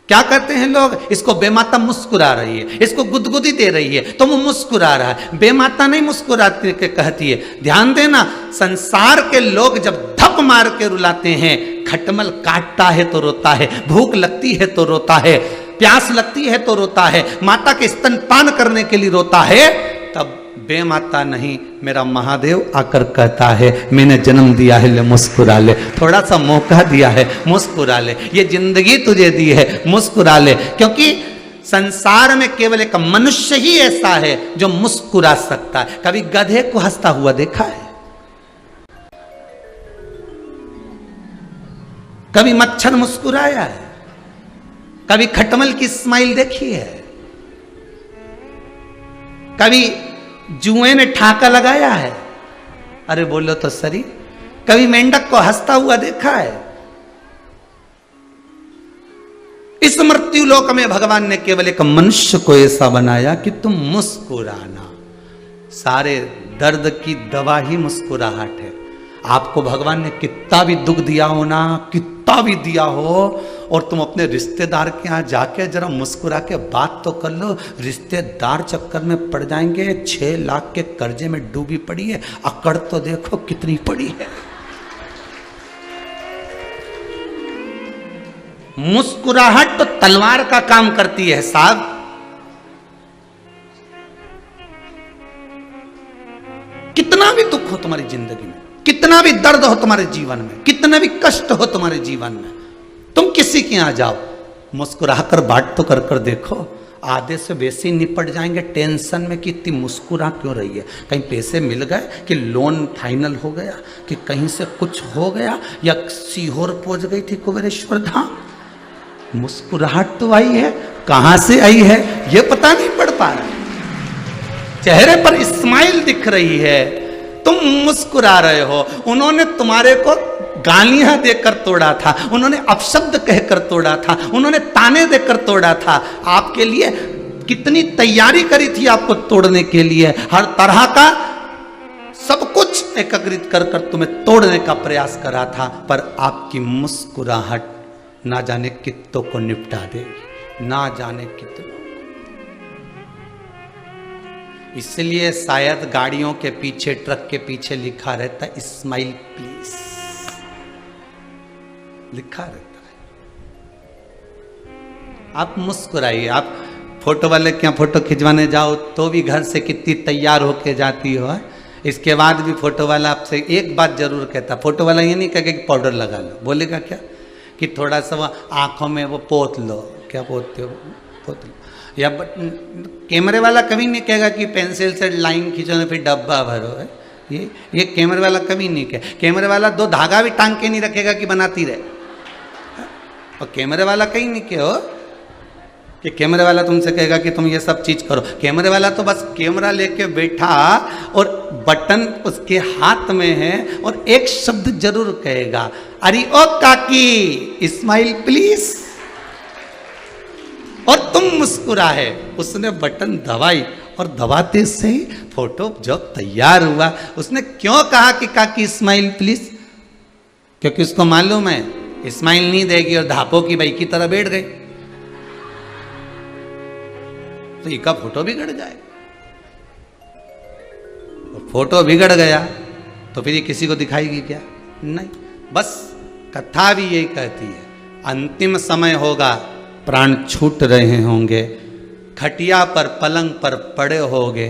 क्या कहते हैं लोग? इसको बेमाता मुस्कुरा रही है, इसको गुदगुदी दे रही है तो वो मुस्कुरा रहा है। बेमाता नहीं मुस्कुराती के कहती है। ध्यान देना, संसार के लोग जब धप मार के रुलाते हैं, खटमल काटता है तो रोता है, भूख लगती है तो रोता है, प्यास लगती है तो रोता है, माता के स्तनपान करने के लिए रोता है, तब बेमाता नहीं, मेरा महादेव आकर कहता है मैंने जन्म दिया है, ले मुस्कुरा ले, थोड़ा सा मौका दिया है, मुस्कुरा ले, ये जिंदगी तुझे दी है, मुस्कुरा ले। क्योंकि संसार में केवल एक मनुष्य ही ऐसा है जो मुस्कुरा सकता है। कभी गधे को हंसता हुआ देखा है? कभी मच्छर मुस्कुराया है? कभी खटमल की स्माइल देखी है? कभी जुए ने ठाका लगाया है? अरे बोलो तो सही। कभी मेंढक को हंसता हुआ देखा है? इस मृत्यु लोक में भगवान ने केवल एक मनुष्य को ऐसा बनाया कि तुम मुस्कुराना। सारे दर्द की दवा ही मुस्कुराहट है। आपको भगवान ने कितना भी दुख दिया हो ना, कितना भी दिया हो, और तुम अपने रिश्तेदार के यहाँ जाके जरा मुस्कुरा के बात तो कर लो, रिश्तेदार चक्कर में पड़ जाएंगे। 6 लाख के कर्जे में डूबी पड़ी है, अकड़ तो देखो कितनी पड़ी है। मुस्कुराहट तो तलवार का काम करती है साहब। कितना भी दुख हो तुम्हारी जिंदगी में, कितना भी दर्द हो तुम्हारे जीवन में, कितना भी कष्ट हो तुम्हारे जीवन में, तुम किसी के यहां जाओ, मुस्कुराकर बात तो कर कर देखो, आधे से वैसे ही निपट जाएंगे टेंशन में कि इतनी मुस्कुरा क्यों रही है। कहीं पैसे मिल गए, कि लोन फाइनल हो गया, कि कहीं से कुछ हो गया, या सीहोर पहुंच गई थी कुबेरेश्वर धाम। मुस्कुराहट तो आई है, कहां से आई है ये पता नहीं पड़ पा रहा है। चेहरे पर स्माइल दिख रही है, तुम मुस्कुरा रहे हो। उन्होंने तुम्हारे को गालियां देकर तोड़ा था, उन्होंने अपशब्द कहकर तोड़ा था, उन्होंने ताने देकर तोड़ा था। आपके लिए कितनी तैयारी करी थी आपको तोड़ने के लिए, हर तरह का सब कुछ एकत्रित कर कर तुम्हें तोड़ने का प्रयास करा था, पर आपकी मुस्कुराहट ना जाने कितनों को निपटा देगी, ना जाने कितनों। इसलिए शायद गाड़ियों के पीछे, ट्रक के पीछे लिखा रहता है स्माइल प्लीज, लिखा रहता है। आप मुस्कुराइए। आप फोटो वाले के यहाँ फोटो खिंचवाने जाओ तो भी घर से कितनी तैयार होके जाती हो, इसके बाद भी फोटो वाला आपसे एक बात जरूर कहता, फोटो वाला ये नहीं कहेगा कि पाउडर लगा लो, बोलेगा क्या कि थोड़ा सा वो आंखों में वो पोत लो। क्या पोतते हो? पोत लो। या कैमरे वाला कभी नहीं कहेगा कि पेंसिल से लाइन खींचो फिर डब्बा भरो है। ये कैमरे वाला कभी नहीं कहे। कैमरे वाला 2 धागा भी टांग के नहीं रखेगा कि बनाती रहे। और कैमरे वाला कहीं नहीं कहो कि कैमरे वाला तुमसे कहेगा कि तुम ये सब चीज करो। कैमरे वाला तो बस कैमरा लेके बैठा और बटन उसके हाथ में है और एक शब्द जरूर कहेगा, अरे ओ काकी स्माइल प्लीज, और तुम मुस्कुराए। उसने बटन दबाई और दबाते से ही फोटो जब तैयार हुआ, उसने क्यों कहा कि काकी स्माइल प्लीज? क्योंकि उसको मालूम है स्माइल नहीं देगी और धापो की बाई की तरह बैठ गई तो इसका फोटो बिगड़ जाएगा। फोटो बिगड़ गया तो फिर ये किसी को दिखाएगी क्या? नहीं। बस कथा भी यही कहती है, अंतिम समय होगा, प्राण छूट रहे होंगे, खटिया पर पलंग पर पड़े होगे,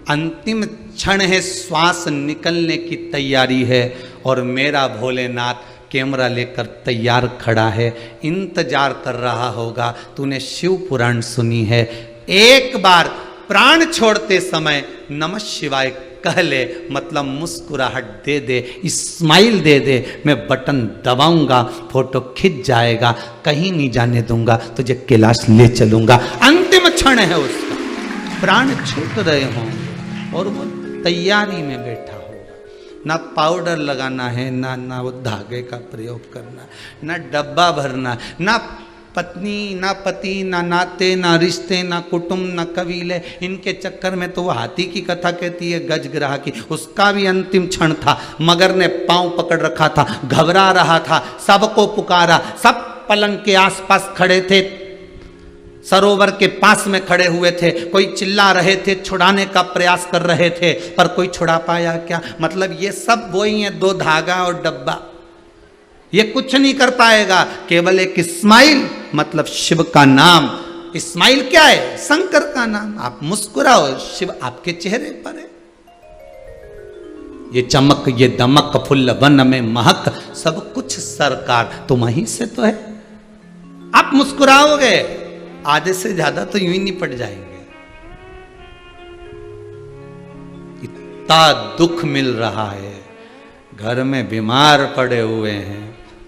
अंतिम क्षण है, श्वास निकलने की तैयारी है और मेरा भोलेनाथ कैमरा लेकर तैयार खड़ा है, इंतजार कर रहा होगा। तूने शिव पुराण सुनी है, एक बार प्राण छोड़ते समय नमः शिवाय कह ले, मतलब मुस्कुराहट दे दे, स्माइल दे दे, मैं बटन दबाऊंगा, फोटो खिंच जाएगा, कहीं नहीं जाने दूंगा, तुझे कैलाश ले चलूंगा। अंतिम क्षण है उसका, प्राण छूट रहे होंगे और वो तैयारी में बैठा होगा। ना पाउडर लगाना है, ना वो धागे का प्रयोग करना, ना डब्बा भरना, ना पत्नी, ना पति, ना नाते, ना रिश्ते, ना कुटुंब, ना कबीले। इनके चक्कर में तो वो हाथी की कथा कहती है गजग्राह की, उसका भी अंतिम क्षण था। मगर ने पांव पकड़ रखा था, घबरा रहा था, सबको पुकारा, सब पलंग के आसपास खड़े थे, सरोवर के पास में खड़े हुए थे, कोई चिल्ला रहे थे, छुड़ाने का प्रयास कर रहे थे, पर कोई छुड़ा पाया क्या? मतलब ये सब वही है, दो धागा और डब्बा, ये कुछ नहीं कर पाएगा। केवल एक स्माइल, मतलब शिव का नाम। स्माइल क्या है? शंकर का नाम। आप मुस्कुराओ, शिव आपके चेहरे पर है। ये चमक, ये दमक, फुल्ल वन में महक, सब कुछ सरकार तुम्हीं से तो है। आप मुस्कुराओगे, आधे से ज्यादा तो यूं ही निपट जाएंगे। इतना दुख मिल रहा है, घर में बीमार पड़े हुए हैं,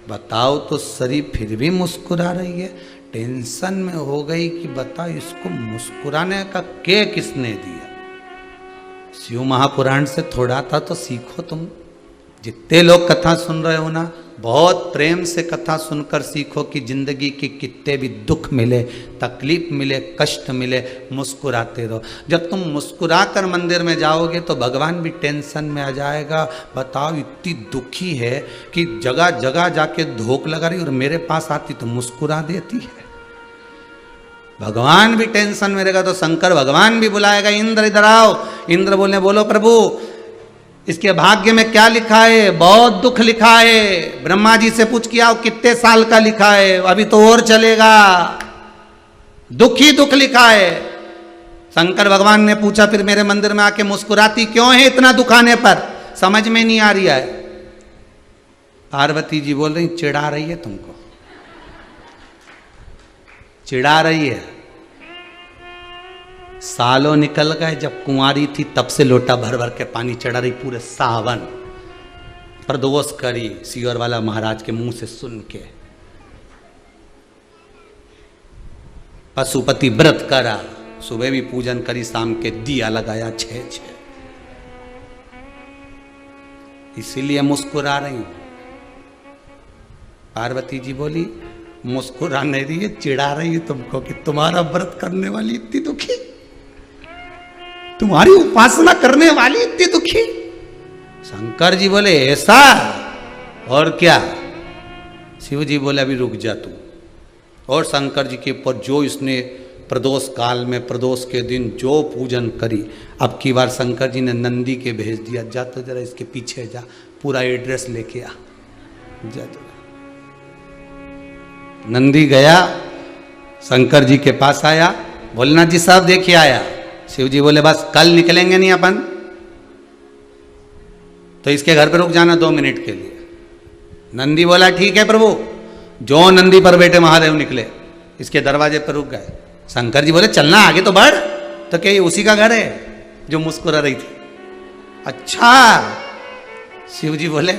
बताओ तो सरी फिर भी मुस्कुरा रही है। टेंशन में हो गई कि बताओ इसको मुस्कुराने का के किसने दिया? शिव महापुराण से थोड़ा था तो सीखो तुम। जितने लोग कथा सुन रहे हो ना, बहुत प्रेम से कथा सुनकर सीखो कि जिंदगी के कितने भी दुख मिले, तकलीफ मिले, कष्ट मिले, मुस्कुराते रहो। जब तुम मुस्कुरा कर मंदिर में जाओगे तो भगवान भी टेंशन में आ जाएगा। बताओ इतनी दुखी है कि जगह जगह जाके धोख लगा रही और मेरे पास आती तो मुस्कुरा देती है। भगवान भी टेंशन में रहेगा तो शंकर भगवान भी बुलाएगा, इंद्र इधर आओ। इंद्र बोलो प्रभु इसके भाग्य में क्या लिखा है? बहुत दुख लिखा है। ब्रह्मा जी से पूछ के आओ कितने साल का लिखा है, अभी तो और चलेगा, दुख ही दुख लिखा है। शंकर भगवान ने पूछा फिर मेरे मंदिर में आके मुस्कुराती क्यों है इतना दुख आने पर? समझ में नहीं आ रही है। पार्वती जी बोल रही चिढ़ा रही है तुमको, चिढ़ा रही है। सालों निकल गए, जब कुंवारी थी तब से लोटा भर भर के पानी चढ़ा रही, पूरे सावन प्रदोष करी सियोर वाला महाराज के मुंह से सुन के। पशुपति व्रत करा, सुबह भी पूजन करी, शाम के दिया लगाया 6-6। इसीलिए मुस्कुरा रही हूं। पार्वती जी बोली मुस्कुरा नहीं रही है, चिढ़ा रही है तुमको कि तुम्हारा व्रत करने वाली इतनी दुखी, तुम्हारी उपासना करने वाली इतनी दुखी। शंकर जी बोले ऐसा? और क्या? शिव जी बोले अभी रुक जा तू। और शंकर जी के ऊपर जो इसने प्रदोष काल में, प्रदोष के दिन जो पूजन करी, अब की बार शंकर जी ने नंदी के भेज दिया, जा तो जरा इसके पीछे जा, पूरा एड्रेस लेके आ, जा तो। नंदी गया, शंकर जी के पास आया, भोलेनाथ जी साहब देखिए आया। शिव जी बोले बस कल निकलेंगे नहीं अपन, तो इसके घर पे रुक जाना 2 मिनट के लिए। नंदी बोला ठीक है प्रभु। जो नंदी पर बैठे महादेव निकले, इसके दरवाजे पर रुक गए। शंकर जी बोले चलना आगे तो बढ़, तो क्या ये उसी का घर है जो मुस्कुरा रही थी? अच्छा। शिव जी बोले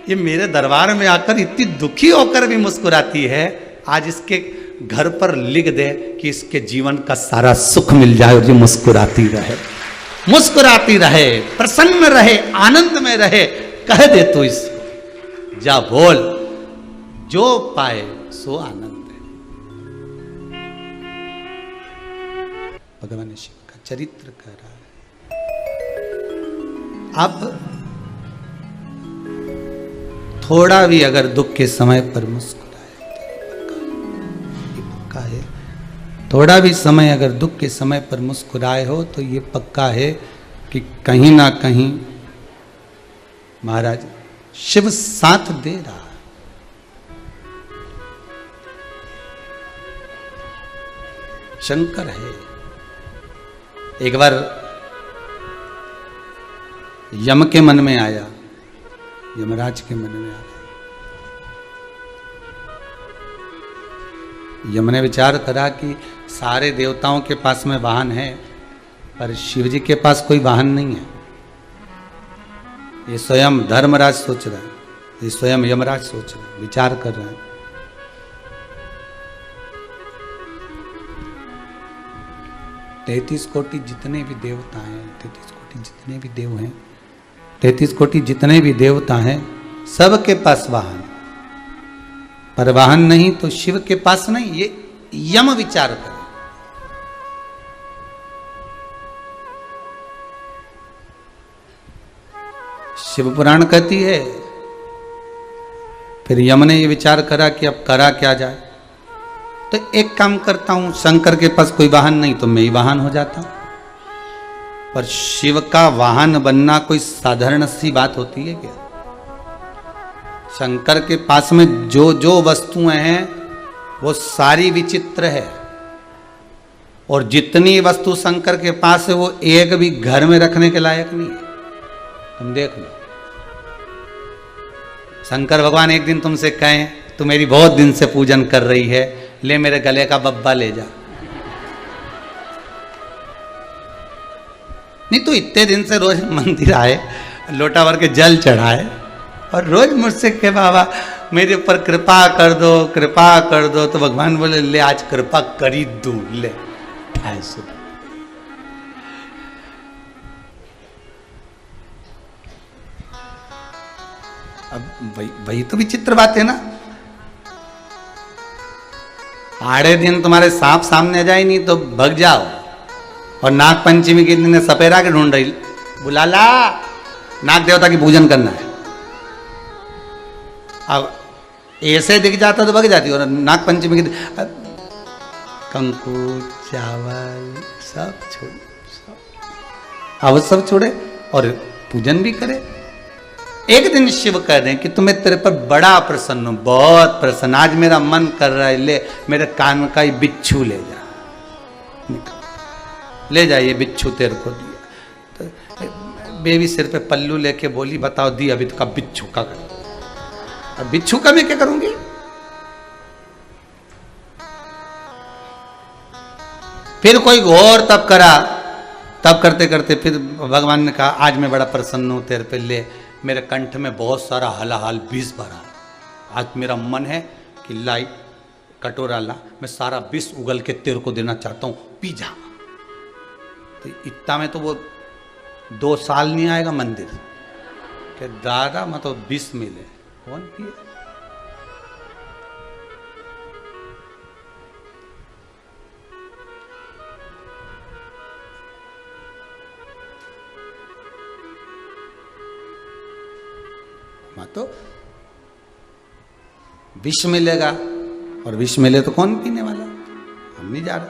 ये मेरे दरबार में आकर इतनी दुखी होकर भी मुस्कुराती है, आज इसके घर पर लिख दे कि इसके जीवन का सारा सुख मिल जाए और ये मुस्कुराती रहे, मुस्कुराती रहे, प्रसन्न रहे, आनंद में रहे। कह दे तू इसको, जा बोल, जो पाए सो आनंद है। भगवान शिव का चरित्र कह रहा है। अब थोड़ा भी अगर दुख के समय पर मुस्कुराए, ये पक्का है, थोड़ा भी समय अगर दुख के समय पर मुस्कुराए हो तो ये पक्का है कि कहीं ना कहीं महाराज शिव साथ दे रहा। शंकर है। एक बार यम के मन में आया, यमराज के मन में आया, यम ने विचार करा कि सारे देवताओं के पास में वाहन है पर शिव जी के पास कोई वाहन नहीं है। ये स्वयं धर्मराज सोच रहा है, ये स्वयं यमराज सोच रहे हैं, विचार कर रहे हैं। तैतीस कोटि जितने भी देवता हैं, 33 कोटि जितने भी देव हैं, 33 कोटि जितने भी देवता हैं, सबके पास वाहन, पर वाहन नहीं तो शिव के पास नहीं। ये यम विचार करे। शिव पुराण कहती है, फिर यम ने ये विचार करा कि अब करा क्या जाए। तो एक काम करता हूं, शंकर के पास कोई वाहन नहीं तो मैं ही वाहन हो जाता हूं। पर शिव का वाहन बनना कोई साधारण सी बात होती है क्या? शंकर के पास में जो जो वस्तुएं हैं वो सारी विचित्र है, और जितनी वस्तु शंकर के पास है वो एक भी घर में रखने के लायक नहीं है। तुम देख लो, शंकर भगवान एक दिन तुमसे कहें, तू मेरी बहुत दिन से पूजन कर रही है, ले मेरे गले का बब्बा ले जा। नहीं तो इतने दिन से रोज मंदिर आए, लोटा भर के जल चढ़ाए और रोज मुझसे के बाबा मेरे ऊपर कृपा कर दो, कृपा कर दो। तो भगवान बोले ले आज कृपा करी दू, ले 250। अब वही तो विचित्र बात है ना। आड़े दिन तुम्हारे सांप सामने आ जाए नहीं तो भग जाओ, और नाग पंचमी के दिन सपेरा के ढूंढ रही, बुला ला, नाग देवता की पूजन करना है। अब ऐसे दिख जाता तो भग जाती, और नाग पंचमी के दिन कंकु चावल सब छोड़, अब सब छोड़े और पूजन भी करे। एक दिन शिव कह रहे हैं कि तुम्हें तेरे पर बड़ा प्रसन्न हूं, बहुत प्रसन्न, आज मेरा मन कर रहा है, ले मेरे कान का ही बिच्छू ले जा, ले जा ये बिच्छू तेरे को दिया। तो बेबी सिर पे पल्लू लेके बोली बताओ दी अभी तो का बिच्छू का कर, अब बिच्छू का मैं क्या करूंगी? फिर कोई घोर तप करा, तब करते करते फिर भगवान ने कहा आज मैं बड़ा प्रसन्न हूं तेरे पे, ले मेरे कंठ में बहुत सारा हलाहाल विष भरा, आज मेरा मन है कि लाई कटोरा ला, मैं सारा विष उगल के तेरे को देना चाहता हूं, पी जा। तो इतना में तो वो 2 साल नहीं आएगा मंदिर के दादा मतलब विष मिले, कौन पिए? तो विष मिलेगा, और विष मिले तो कौन पीने वाला? हम नहीं जा रहे।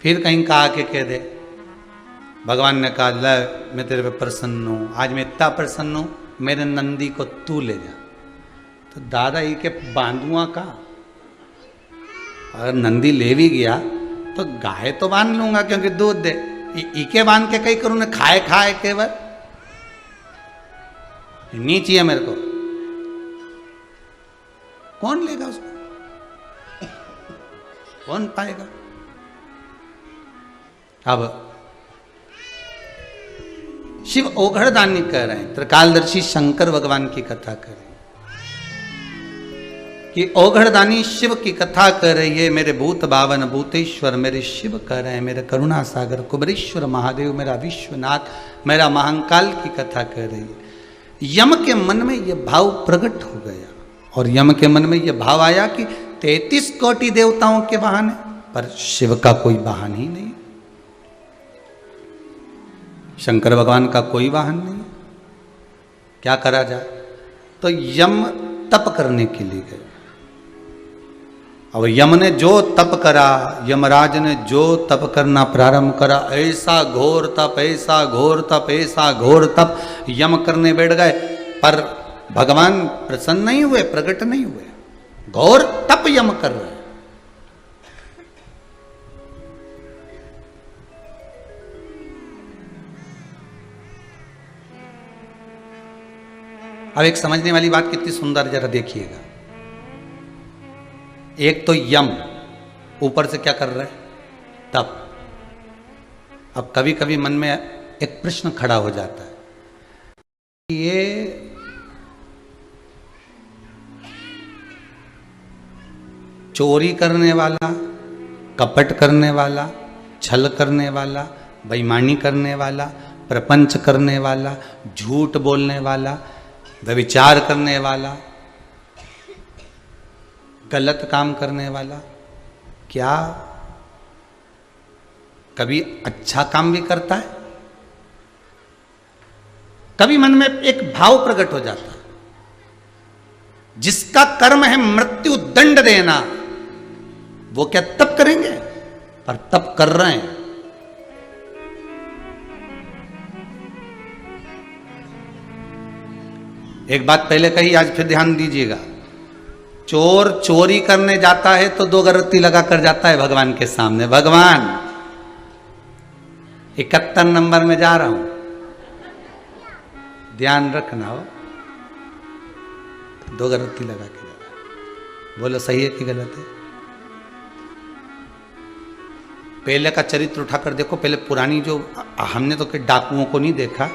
फिर कहीं कहा के कह दे, भगवान ने कहा ले मैं तेरे पे प्रसन्न हूं, आज मैं इतना प्रसन्न हूं, मेरे नंदी को तू ले जा। तो दादा ये के बांधुआ का, अगर नंदी ले भी गया तो गाय तो बांध लूंगा क्योंकि दूध दे, इके बांध के कहीं करूं ना, खाए खाए केवल नहीं चाहिए मेरे को। कौन लेगा उसको, कौन पाएगा? अब शिव ओघड़दानी कह रहे हैं, त्रिकालदर्शी शंकर भगवान की कथा कर रहे हैं। कि ओघड़दानी शिव की कथा कर रही है, मेरे भूत बावन भूतेश्वर मेरे शिव कह रहे हैं, मेरे करुणा सागर कुबरेश्वर महादेव मेरा विश्वनाथ मेरा महाकाल की कथा कर रही है। यम के मन में यह भाव प्रकट हो गया और यम के मन में यह भाव आया कि 33 कोटि देवताओं के वाहन है पर शिव का कोई वाहन ही नहीं, शंकर भगवान का कोई वाहन नहीं, क्या करा जाए। तो यम तप करने के लिए गए। अब यम ने जो तप करा, यमराज ने जो तप करना प्रारंभ करा, ऐसा घोर तप, ऐसा घोर तप, ऐसा घोर तप यम करने बैठ गए, पर भगवान प्रसन्न नहीं हुए, प्रकट नहीं हुए। घोर तप यम कर रहे हैं। अब एक समझने वाली बात कितनी सुंदर, जरा देखिएगा। एक तो यम ऊपर से क्या कर रहे हैं, तप। अब कभी कभी मन में एक प्रश्न खड़ा हो जाता है, ये चोरी करने वाला, कपट करने वाला, छल करने वाला, बेईमानी करने वाला, प्रपंच करने वाला, झूठ बोलने वाला, व्यभिचार करने वाला, गलत काम करने वाला, क्या कभी अच्छा काम भी करता है? कभी मन में एक भाव प्रकट हो जाता है, जिसका कर्म है मृत्यु दंड देना, वो क्या तप करेंगे? पर तप कर रहे हैं। एक बात पहले कही, आज फिर ध्यान दीजिएगा। चोर चोरी करने जाता है तो 2 अगरबत्ती लगा कर जाता है भगवान के सामने, भगवान 71 नंबर में जा रहा हूं, ध्यान रखना हो। 2 अगरबत्ती लगा के जा, बोलो सही है कि गलत है? पहले का चरित्र उठाकर देखो। पहले पुरानी जो, हमने तो डाकुओं को नहीं देखा,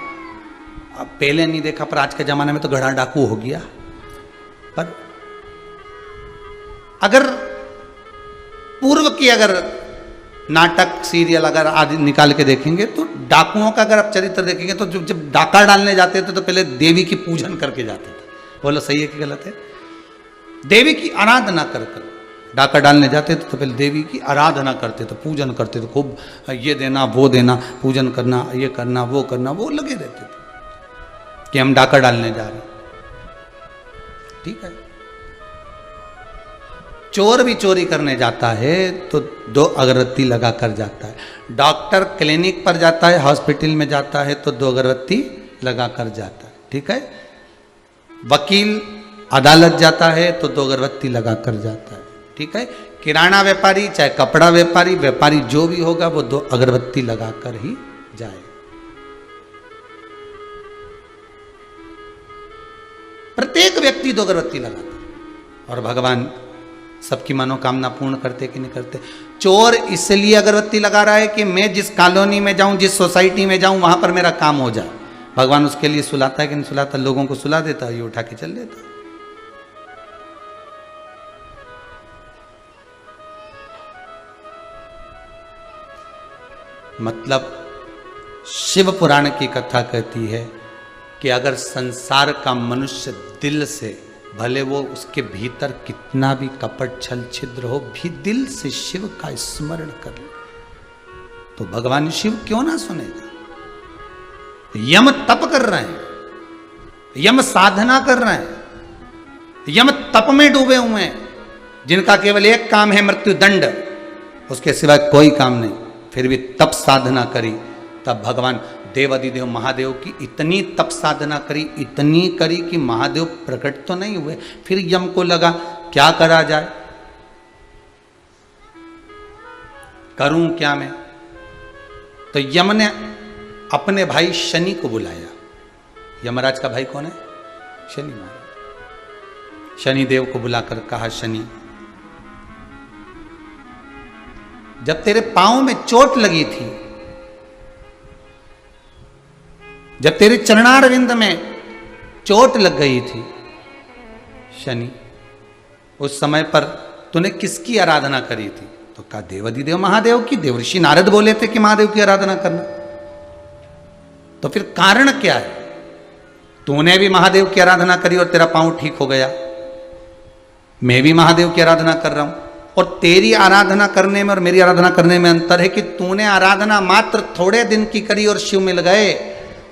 पहले नहीं देखा, पर आज के जमाने में तो घड़ा डाकू हो गया। पर अगर पूर्व की अगर नाटक सीरियल अगर आदि निकाल के देखेंगे तो डाकुओं का अगर आप चरित्र देखेंगे तो जब डाका डालने जाते थे तो पहले देवी की पूजन करके जाते थे। बोलो सही है कि गलत है? देवी की आराधना कर डाका डालने जाते थे तो पहले देवी की आराधना करते थे, पूजन करते थे, खूब ये देना वो देना, पूजन करना, ये करना वो करना, वो लगे रहते थे कि हम डाका डालने जा रहे हैं। ठीक है, चोर भी चोरी करने जाता है तो 2 अगरबत्ती लगा कर जाता है। डॉक्टर क्लिनिक पर जाता है, हॉस्पिटल में जाता है तो 2 अगरबत्ती लगा कर जाता है। ठीक है, वकील अदालत जाता है तो 2 अगरबत्ती लगा कर जाता है। ठीक है, किराना व्यापारी चाहे कपड़ा व्यापारी, व्यापारी जो भी होगा वो 2 अगरबत्ती लगा कर ही जाए। प्रत्येक व्यक्ति 2 अगरबत्ती लगाता और भगवान सबकी मनोकामना पूर्ण करते कि नहीं करते? चोर इसलिए अगरबत्ती लगा रहा है कि मैं जिस कॉलोनी में जाऊं, जिस सोसाइटी में जाऊं, वहां पर मेरा काम हो जाए। भगवान उसके लिए सुलाता है कि नहीं सुलाता? लोगों को सुला देता है, ये उठा के चल देता। मतलब शिव पुराण की कथा कहती है कि अगर संसार का मनुष्य दिल से, भले वो उसके भीतर कितना भी कपट छल छिद्र हो, भी दिल से शिव का स्मरण कर ले तो भगवान शिव क्यों ना सुनेगा? यम तप कर रहे हैं, यम साधना कर रहे हैं, यम तप में डूबे हुए हैं, जिनका केवल एक काम है मृत्यु दंड, उसके सिवाय कोई काम नहीं, फिर भी तप साधना करी। तब भगवान देवादिदेव महादेव की इतनी तप साधना करी, इतनी करी कि महादेव प्रकट तो नहीं हुए। फिर यम को लगा क्या करा जाए, करूं क्या मैं? तो यम ने अपने भाई शनि को बुलाया। यमराज का भाई कौन है? शनि महाराज। शनिदेव को बुलाकर कहा, शनि, जब तेरे पांव में चोट लगी थी, जब तेरे चरणारविंद में चोट लग गई थी, शनि, उस समय पर तूने किसकी आराधना करी थी? तो कहा देवाधिदेव महादेव की। देवर्षि नारद बोले थे कि महादेव की आराधना करना। तो फिर कारण क्या है? तूने भी महादेव की आराधना करी और तेरा पांव ठीक हो गया, मैं भी महादेव की आराधना कर रहा हूं। और तेरी आराधना करने में और मेरी आराधना करने में अंतर है कि तूने आराधना मात्र थोड़े दिन की करी और शिव मिल गए,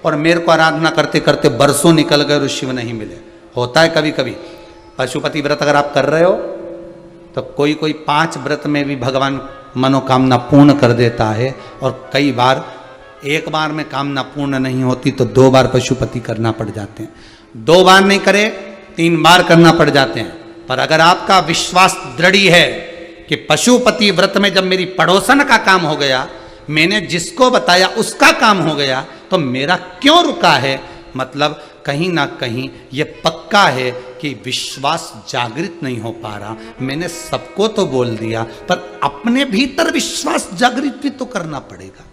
और मेरे को आराधना करते करते बरसों निकल गए और शिव नहीं मिले। होता है कभी कभी। पशुपति व्रत अगर आप कर रहे हो तो कोई कोई 5 व्रत में भी भगवान मनोकामना पूर्ण कर देता है, और कई बार एक बार में कामना पूर्ण नहीं होती तो 2 बार पशुपति करना पड़ जाते हैं। 2 बार नहीं करे 3 बार करना पड़ जाते हैं। पर अगर आपका विश्वास दृढ़ है कि पशुपति व्रत में जब मेरी पड़ोसन का काम हो गया, मैंने जिसको बताया उसका काम हो गया, तो मेरा क्यों रुका है? मतलब कहीं ना कहीं ये पक्का है कि विश्वास जागृत नहीं हो पा रहा। मैंने सबको तो बोल दिया, पर अपने भीतर विश्वास जागृत भी तो करना पड़ेगा।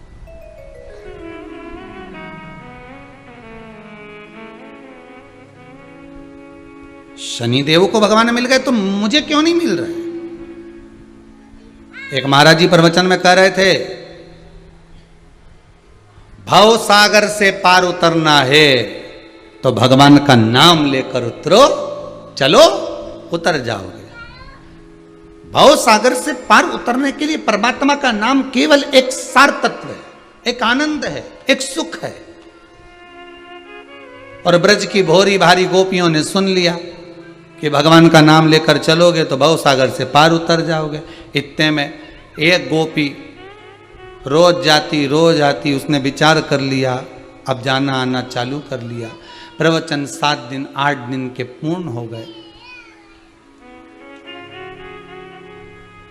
शनिदेव को भगवान मिल गए तो मुझे क्यों नहीं मिल रहे? एक महाराज जी प्रवचन में कह रहे थे, भव सागर से पार उतरना है तो भगवान का नाम लेकर उतरो, चलो उतर जाओगे। भव सागर से पार उतरने के लिए परमात्मा का नाम केवल एक सार तत्व है, एक आनंद है, एक सुख है। और ब्रज की भोरी भारी गोपियों ने सुन लिया कि भगवान का नाम लेकर चलोगे तो भव सागर से पार उतर जाओगे। इतने में एक गोपी रोज आती, उसने विचार कर लिया, अब जाना आना चालू कर लिया। प्रवचन 7 दिन 8 दिन के पूर्ण हो गए।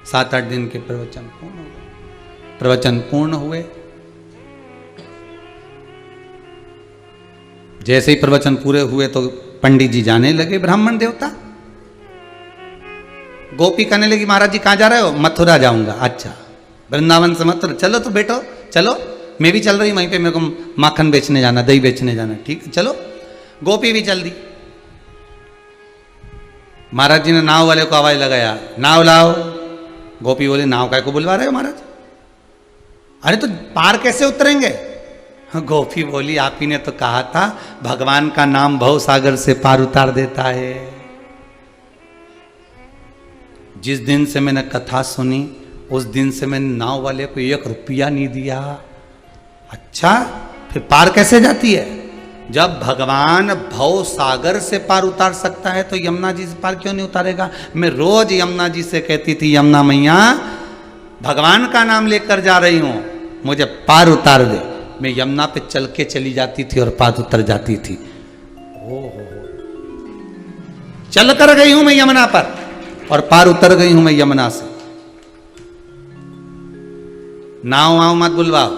7-8 दिन के प्रवचन पूर्ण हो गए। प्रवचन पूर्ण हुए, जैसे ही प्रवचन पूरे हुए तो पंडित जी जाने लगे, ब्राह्मण देवता। गोपी कहने लगी, महाराज जी कहाँ जा रहे हो? मथुरा जाऊंगा। अच्छा, वृंदावन से मथुरा, चलो तो बेटो चलो, मैं भी चल रही हूँ, वहीं पे मेरे को माखन बेचने जाना, दही बेचने जाना। ठीक है चलो। गोपी भी चल दी। महाराज जी ने नाव वाले को आवाज लगाया, नाव लाओ। गोपी बोले, नाव काय को बुलवा रहे हो महाराज? अरे तो पार कैसे उतरेंगे? गोपी बोली, आप ही ने तो कहा था भगवान का नाम भव सागर से पार उतार देता है। जिस दिन से मैंने कथा सुनी उस दिन से मैंने नाव वाले को 1 रुपया नहीं दिया। अच्छा, फिर पार कैसे जाती है? जब भगवान भव सागर से पार उतार सकता है तो यमुना जी से पार क्यों नहीं उतारेगा? मैं रोज यमुना जी से कहती थी, यमुना मैया भगवान का नाम लेकर जा रही हूं, मुझे पार उतार दे। मैं यमुना पे चल के चली जाती थी और पार उतर जाती थी। चल कर गई हूं मैं यमुना पर और पार उतर गई हूं मैं यमुना से। नाव वाव मत बुलवाओ,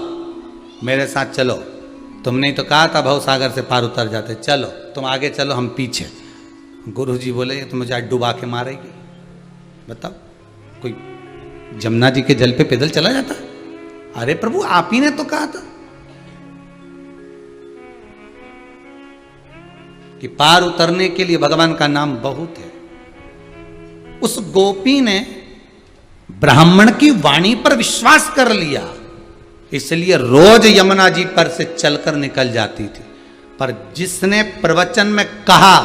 मेरे साथ चलो। तुमने तो कहा था भव सागर से पार उतर जाते, चलो तुम आगे चलो, हम पीछे। गुरुजी बोले, ये तो मुझे आज डुबा के मारेगी। बताओ, कोई जमुना जी के जल पे पैदल चला जाता? अरे प्रभु, आप ही ने तो कहा था कि पार उतरने के लिए भगवान का नाम बहुत है। उस गोपी ने ब्राह्मण की वाणी पर विश्वास कर लिया, इसलिए रोज यमुना जी पर से चलकर निकल जाती थी। पर जिसने प्रवचन में कहा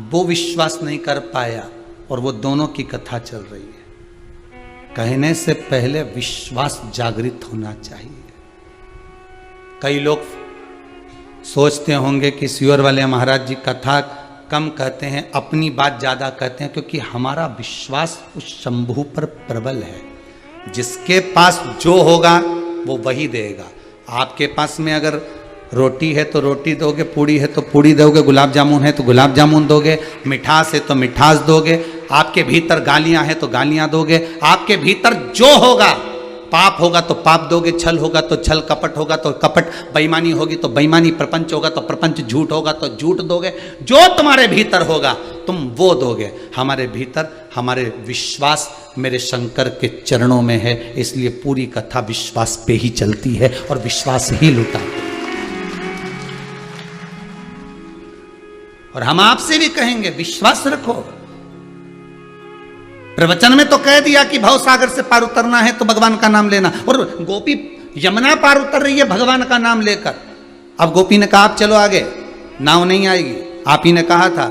वो विश्वास नहीं कर पाया, और वो दोनों की कथा चल रही है। कहने से पहले विश्वास जागृत होना चाहिए। कई लोग सोचते होंगे कि सियोर वाले महाराज जी कथा कम कहते हैं, अपनी बात ज़्यादा कहते हैं, क्योंकि हमारा विश्वास उस शंभू पर प्रबल है। जिसके पास जो होगा वो वही देगा। आपके पास में अगर रोटी है तो रोटी दोगे, पूड़ी है तो पूड़ी दोगे, गुलाब जामुन है तो गुलाब जामुन दोगे, मिठास है तो मिठास दोगे, आपके भीतर गालियां हैं तो गालियां दोगे। आपके भीतर जो होगा, पाप होगा तो पाप दोगे, छल होगा तो छल, कपट होगा तो कपट, बेईमानी होगी तो बेईमानी, प्रपंच होगा तो प्रपंच, झूठ होगा तो झूठ दोगे। जो तुम्हारे भीतर होगा तुम वो दोगे। हमारे भीतर हमारे विश्वास मेरे शंकर के चरणों में है, इसलिए पूरी कथा विश्वास पे ही चलती है और विश्वास ही लुटा। और हम आपसे भी कहेंगे विश्वास रखो। प्रवचन में तो कह दिया कि भव सागर से पार उतरना है तो भगवान का नाम लेना, और गोपी यमुना पार उतर रही है भगवान का नाम लेकर। अब गोपी ने कहा आप चलो आगे, नाव नहीं आएगी, आप ही ने कहा था।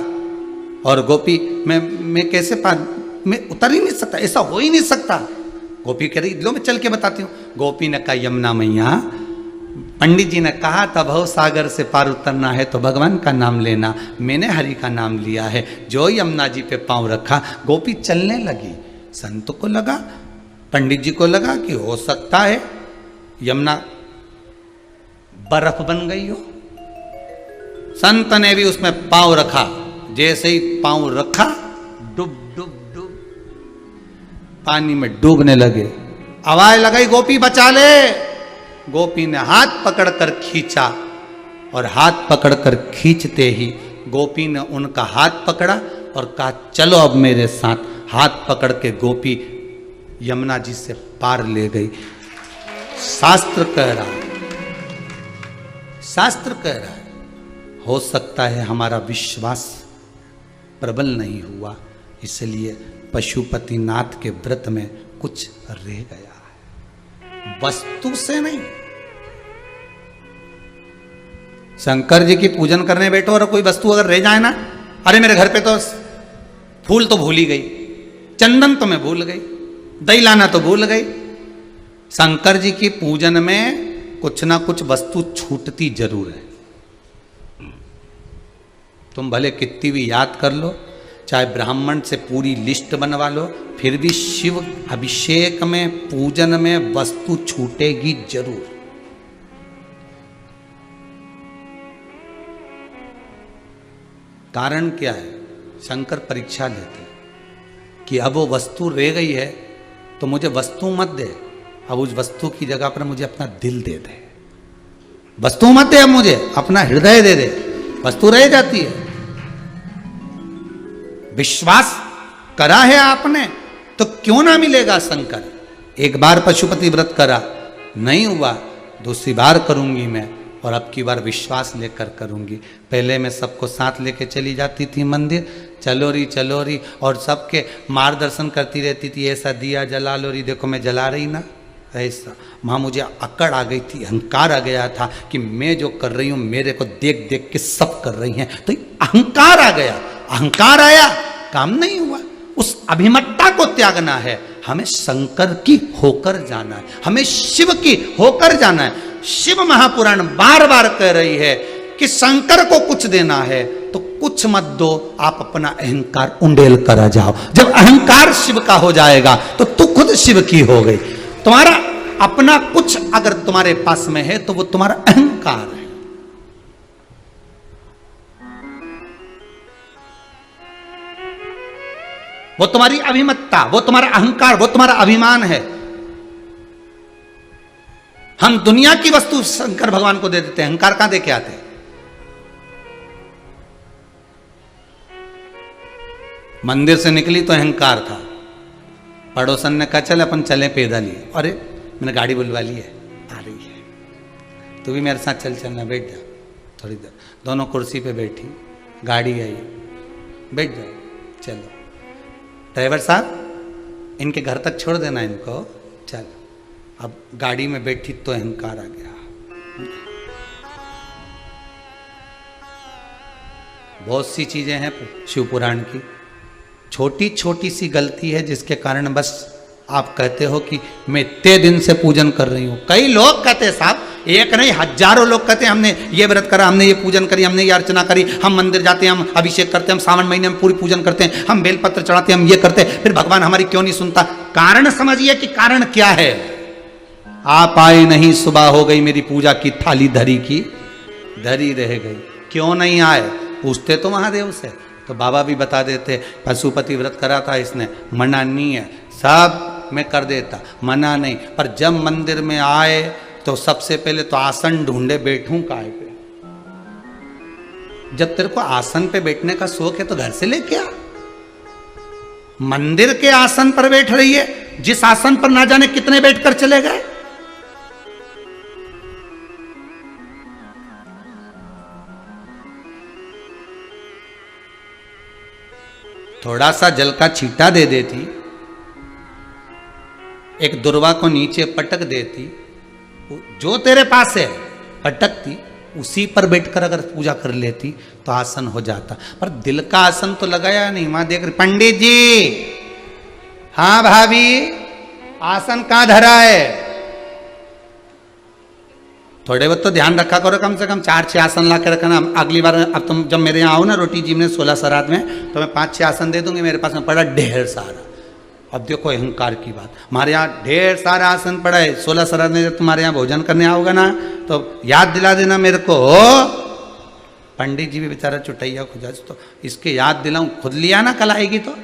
और गोपी मैं कैसे पार, मैं उतर ही नहीं सकता, ऐसा हो ही नहीं सकता। गोपी कह रही लो मैं चल के बताती हूँ। गोपी ने कहा यमुना मैया, पंडित जी ने कहा था भव सागर से पार उतरना है तो भगवान का नाम लेना, मैंने हरि का नाम लिया है। जो यमुना जी पे पांव रखा गोपी चलने लगी। संत को लगा, पंडित जी को लगा कि हो सकता है यमुना बर्फ बन गई हो। संत ने भी उसमें पांव रखा, जैसे ही पांव रखा डूब डूब डूब पानी में डूबने लगे। आवाज लगाई गोपी बचा ले। गोपी ने हाथ पकड़कर खींचा, और हाथ पकड़कर खींचते ही गोपी ने उनका हाथ पकड़ा और कहा चलो अब मेरे साथ। हाथ पकड़ के गोपी यमुना जी से पार ले गई। शास्त्र कह रहा है, शास्त्र कह रहा है, हो सकता है हमारा विश्वास प्रबल नहीं हुआ, इसलिए पशुपतिनाथ के व्रत में कुछ रह गया है, वस्तु से नहीं। शंकर जी की पूजन करने बैठो और कोई वस्तु अगर रह जाए ना, अरे मेरे घर पे तो फूल तो भूल ही गई, चंदन तो मैं भूल गई, दही लाना तो भूल गई। शंकर जी की पूजन में कुछ ना कुछ वस्तु छूटती जरूर है। तुम भले कितनी भी याद कर लो, चाहे ब्राह्मण से पूरी लिस्ट बनवा लो, फिर भी शिव अभिषेक में पूजन में वस्तु छूटेगी जरूर। कारण क्या है? शंकर परीक्षा लेते कि अब वो वस्तु रह गई है तो मुझे वस्तु मत दे, अब उस वस्तु की जगह पर मुझे अपना दिल दे दे। वस्तु मत दे, अब मुझे अपना हृदय दे दे, वस्तु रह जाती है। विश्वास करा है आपने तो क्यों ना मिलेगा शंकर। एक बार पशुपति व्रत करा, नहीं हुआ, दूसरी बार करूंगी मैं, और अब की बार विश्वास लेकर करूंगी। पहले मैं सबको साथ लेके चली जाती थी मंदिर, चलो री, और सबके मार्गदर्शन करती रहती थी, ऐसा दिया जला लो री, देखो मैं जला रही ना, ऐसा। वहाँ मुझे अकड़ आ गई थी, अहंकार आ गया था कि मैं जो कर रही हूँ मेरे को देख देख के सब कर रही हैं, तो अहंकार आ गया। अहंकार आया, काम नहीं हुआ। उस अभिमतता को त्यागना है, हमें शंकर की होकर जाना है, हमें शिव की होकर जाना है। शिव महापुराण बार बार कह रही है कि शंकर को कुछ देना है तो कुछ मत दो, आप अपना अहंकार उंडेल कर जाओ। जब अहंकार शिव का हो जाएगा तो तू खुद शिव की हो गई। तुम्हारा अपना कुछ अगर तुम्हारे पास में है तो वो तुम्हारा अहंकार है। वो तुम्हारी अभिमतता, वो तुम्हारा अहंकार, वो तुम्हारा अभिमान है। हम दुनिया की वस्तु शंकर भगवान को दे देते हैं, अहंकार कहां दे के आते हैं। मंदिर से निकली तो अहंकार था, पड़ोसन ने कहा चल अपन चले पैदल ही, अरे मैंने गाड़ी बुलवा ली है, आ रही है, तू भी मेरे साथ चल, चलना, बैठ जा थोड़ी देर। दोनों कुर्सी पे बैठी, गाड़ी आई, बैठ जाओ, चलो ड्राइवर साहब इनके घर तक छोड़ देना इनको, चल। अब गाड़ी में बैठी तो अहंकार आ गया। बहुत सी चीजें हैं शिव पुराण की, छोटी छोटी सी गलती है जिसके कारण बस आप कहते हो कि मैं इतने दिन से पूजन कर रही हूं। कई लोग कहते हैं साहब, एक नहीं हजारों लोग कहते हैं हमने ये व्रत करा, हमने ये पूजन करी, हमने ये अर्चना करी, हम मंदिर जाते हैं, हम अभिषेक करते हैं, हम सावन महीने में पूरी पूजन करते हैं, हम बेलपत्र चढ़ाते हैं, हम ये करते हैं, फिर भगवान हमारी क्यों नहीं सुनता। कारण समझिए कि कारण क्या है। आप आए नहीं, सुबह हो गई, मेरी पूजा की थाली धरी की धरी रह गई, क्यों नहीं आए पूछते तो महादेव से, तो बाबा भी बता देते पशुपति व्रत करा था इसने, मना नहीं है, सब मैं कर देता, मना नहीं। पर जब मंदिर में आए तो सबसे पहले तो आसन ढूंढे, बैठूं काय पे। जब तेरे को आसन पे बैठने का शौक है तो घर से लेके आ। मंदिर के आसन पर बैठ रही है, जिस आसन पर ना जाने कितने बैठकर चले गए। थोड़ा सा जल का छींटा दे देती एक दुर्वा को नीचे पटक देती, जो तेरे पास है पटकती, उसी पर बैठकर अगर पूजा कर लेती तो आसन हो जाता। पर दिल का आसन तो लगाया नहीं। वहां देख रही, पंडित जी, हाँ भाभी, आसन कहां धरा है? थोड़े बहुत तो ध्यान रखा करो, कम से कम 4-6 आसन ला के रखना। अगली बार अब तुम जब मेरे यहाँ आओ ना रोटी जी में 16 श्राद्ध में, तो मैं 5-6 आसन दे दूंगी। मेरे पास में पड़ा ढेर सारा। अब देखो अहंकार की बात, हमारे यहाँ ढेर सारा आसन पड़ा है। 16 श्राद्ध में जब तुम्हारे यहाँ भोजन करने आओगे ना तो याद दिला देना मेरे को। पंडित जी भी बेचारा चुटैया खुजा, तो इसके याद दिलाऊं, खुद लिया ना, कल आएगी तो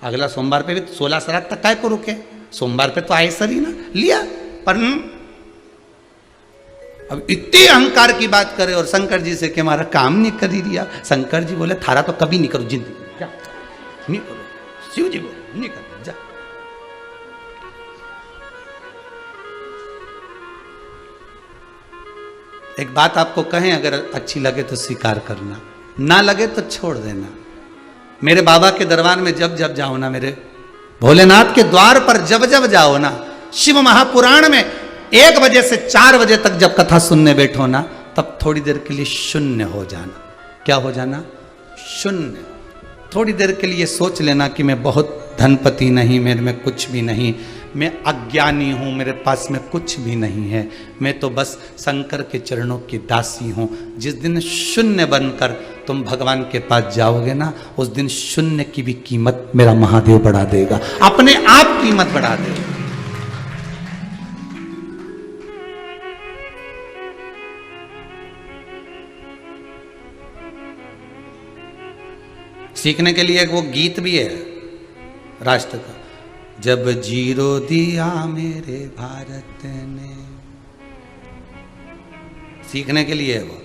अगला सोमवार पे भी 16 श्राद्ध तक काय को रुके, सोमवार पे तो आए सर ही ना, लिया। पर अब इतनी अहंकार की बात करे और शंकर जी से कि हमारा काम नहीं कर ही दिया। शंकर जी बोले थारा तो कभी नहीं करो जिंदगी, क्या नहीं करो। शिव जी बोले नहीं करो, जा। एक बात आपको कहें, अगर अच्छी लगे तो स्वीकार करना, ना लगे तो छोड़ देना। मेरे बाबा के दरबार में जब जब जाओ ना, मेरे भोलेनाथ के द्वार पर जब जब जाओ ना, शिव महापुराण में 1 बजे से 4 बजे तक जब कथा सुनने बैठो ना, तब थोड़ी देर के लिए शून्य हो जाना। क्या हो जाना? शून्य। थोड़ी देर के लिए सोच लेना कि मैं बहुत धनपति नहीं, मेरे में कुछ भी नहीं, मैं अज्ञानी हूँ, मेरे पास में कुछ भी नहीं है, मैं तो बस शंकर के चरणों की दासी हूँ। जिस दिन शून्य बनकर तुम भगवान के पास जाओगे ना, उस दिन शून्य की भी कीमत मेरा महादेव बढ़ा देगा, अपने आप कीमत बढ़ा देगा। सीखने के लिए एक वो गीत भी है राष्ट्र का, जब जीरो दिया मेरे भारत ने, सीखने के लिए है वो।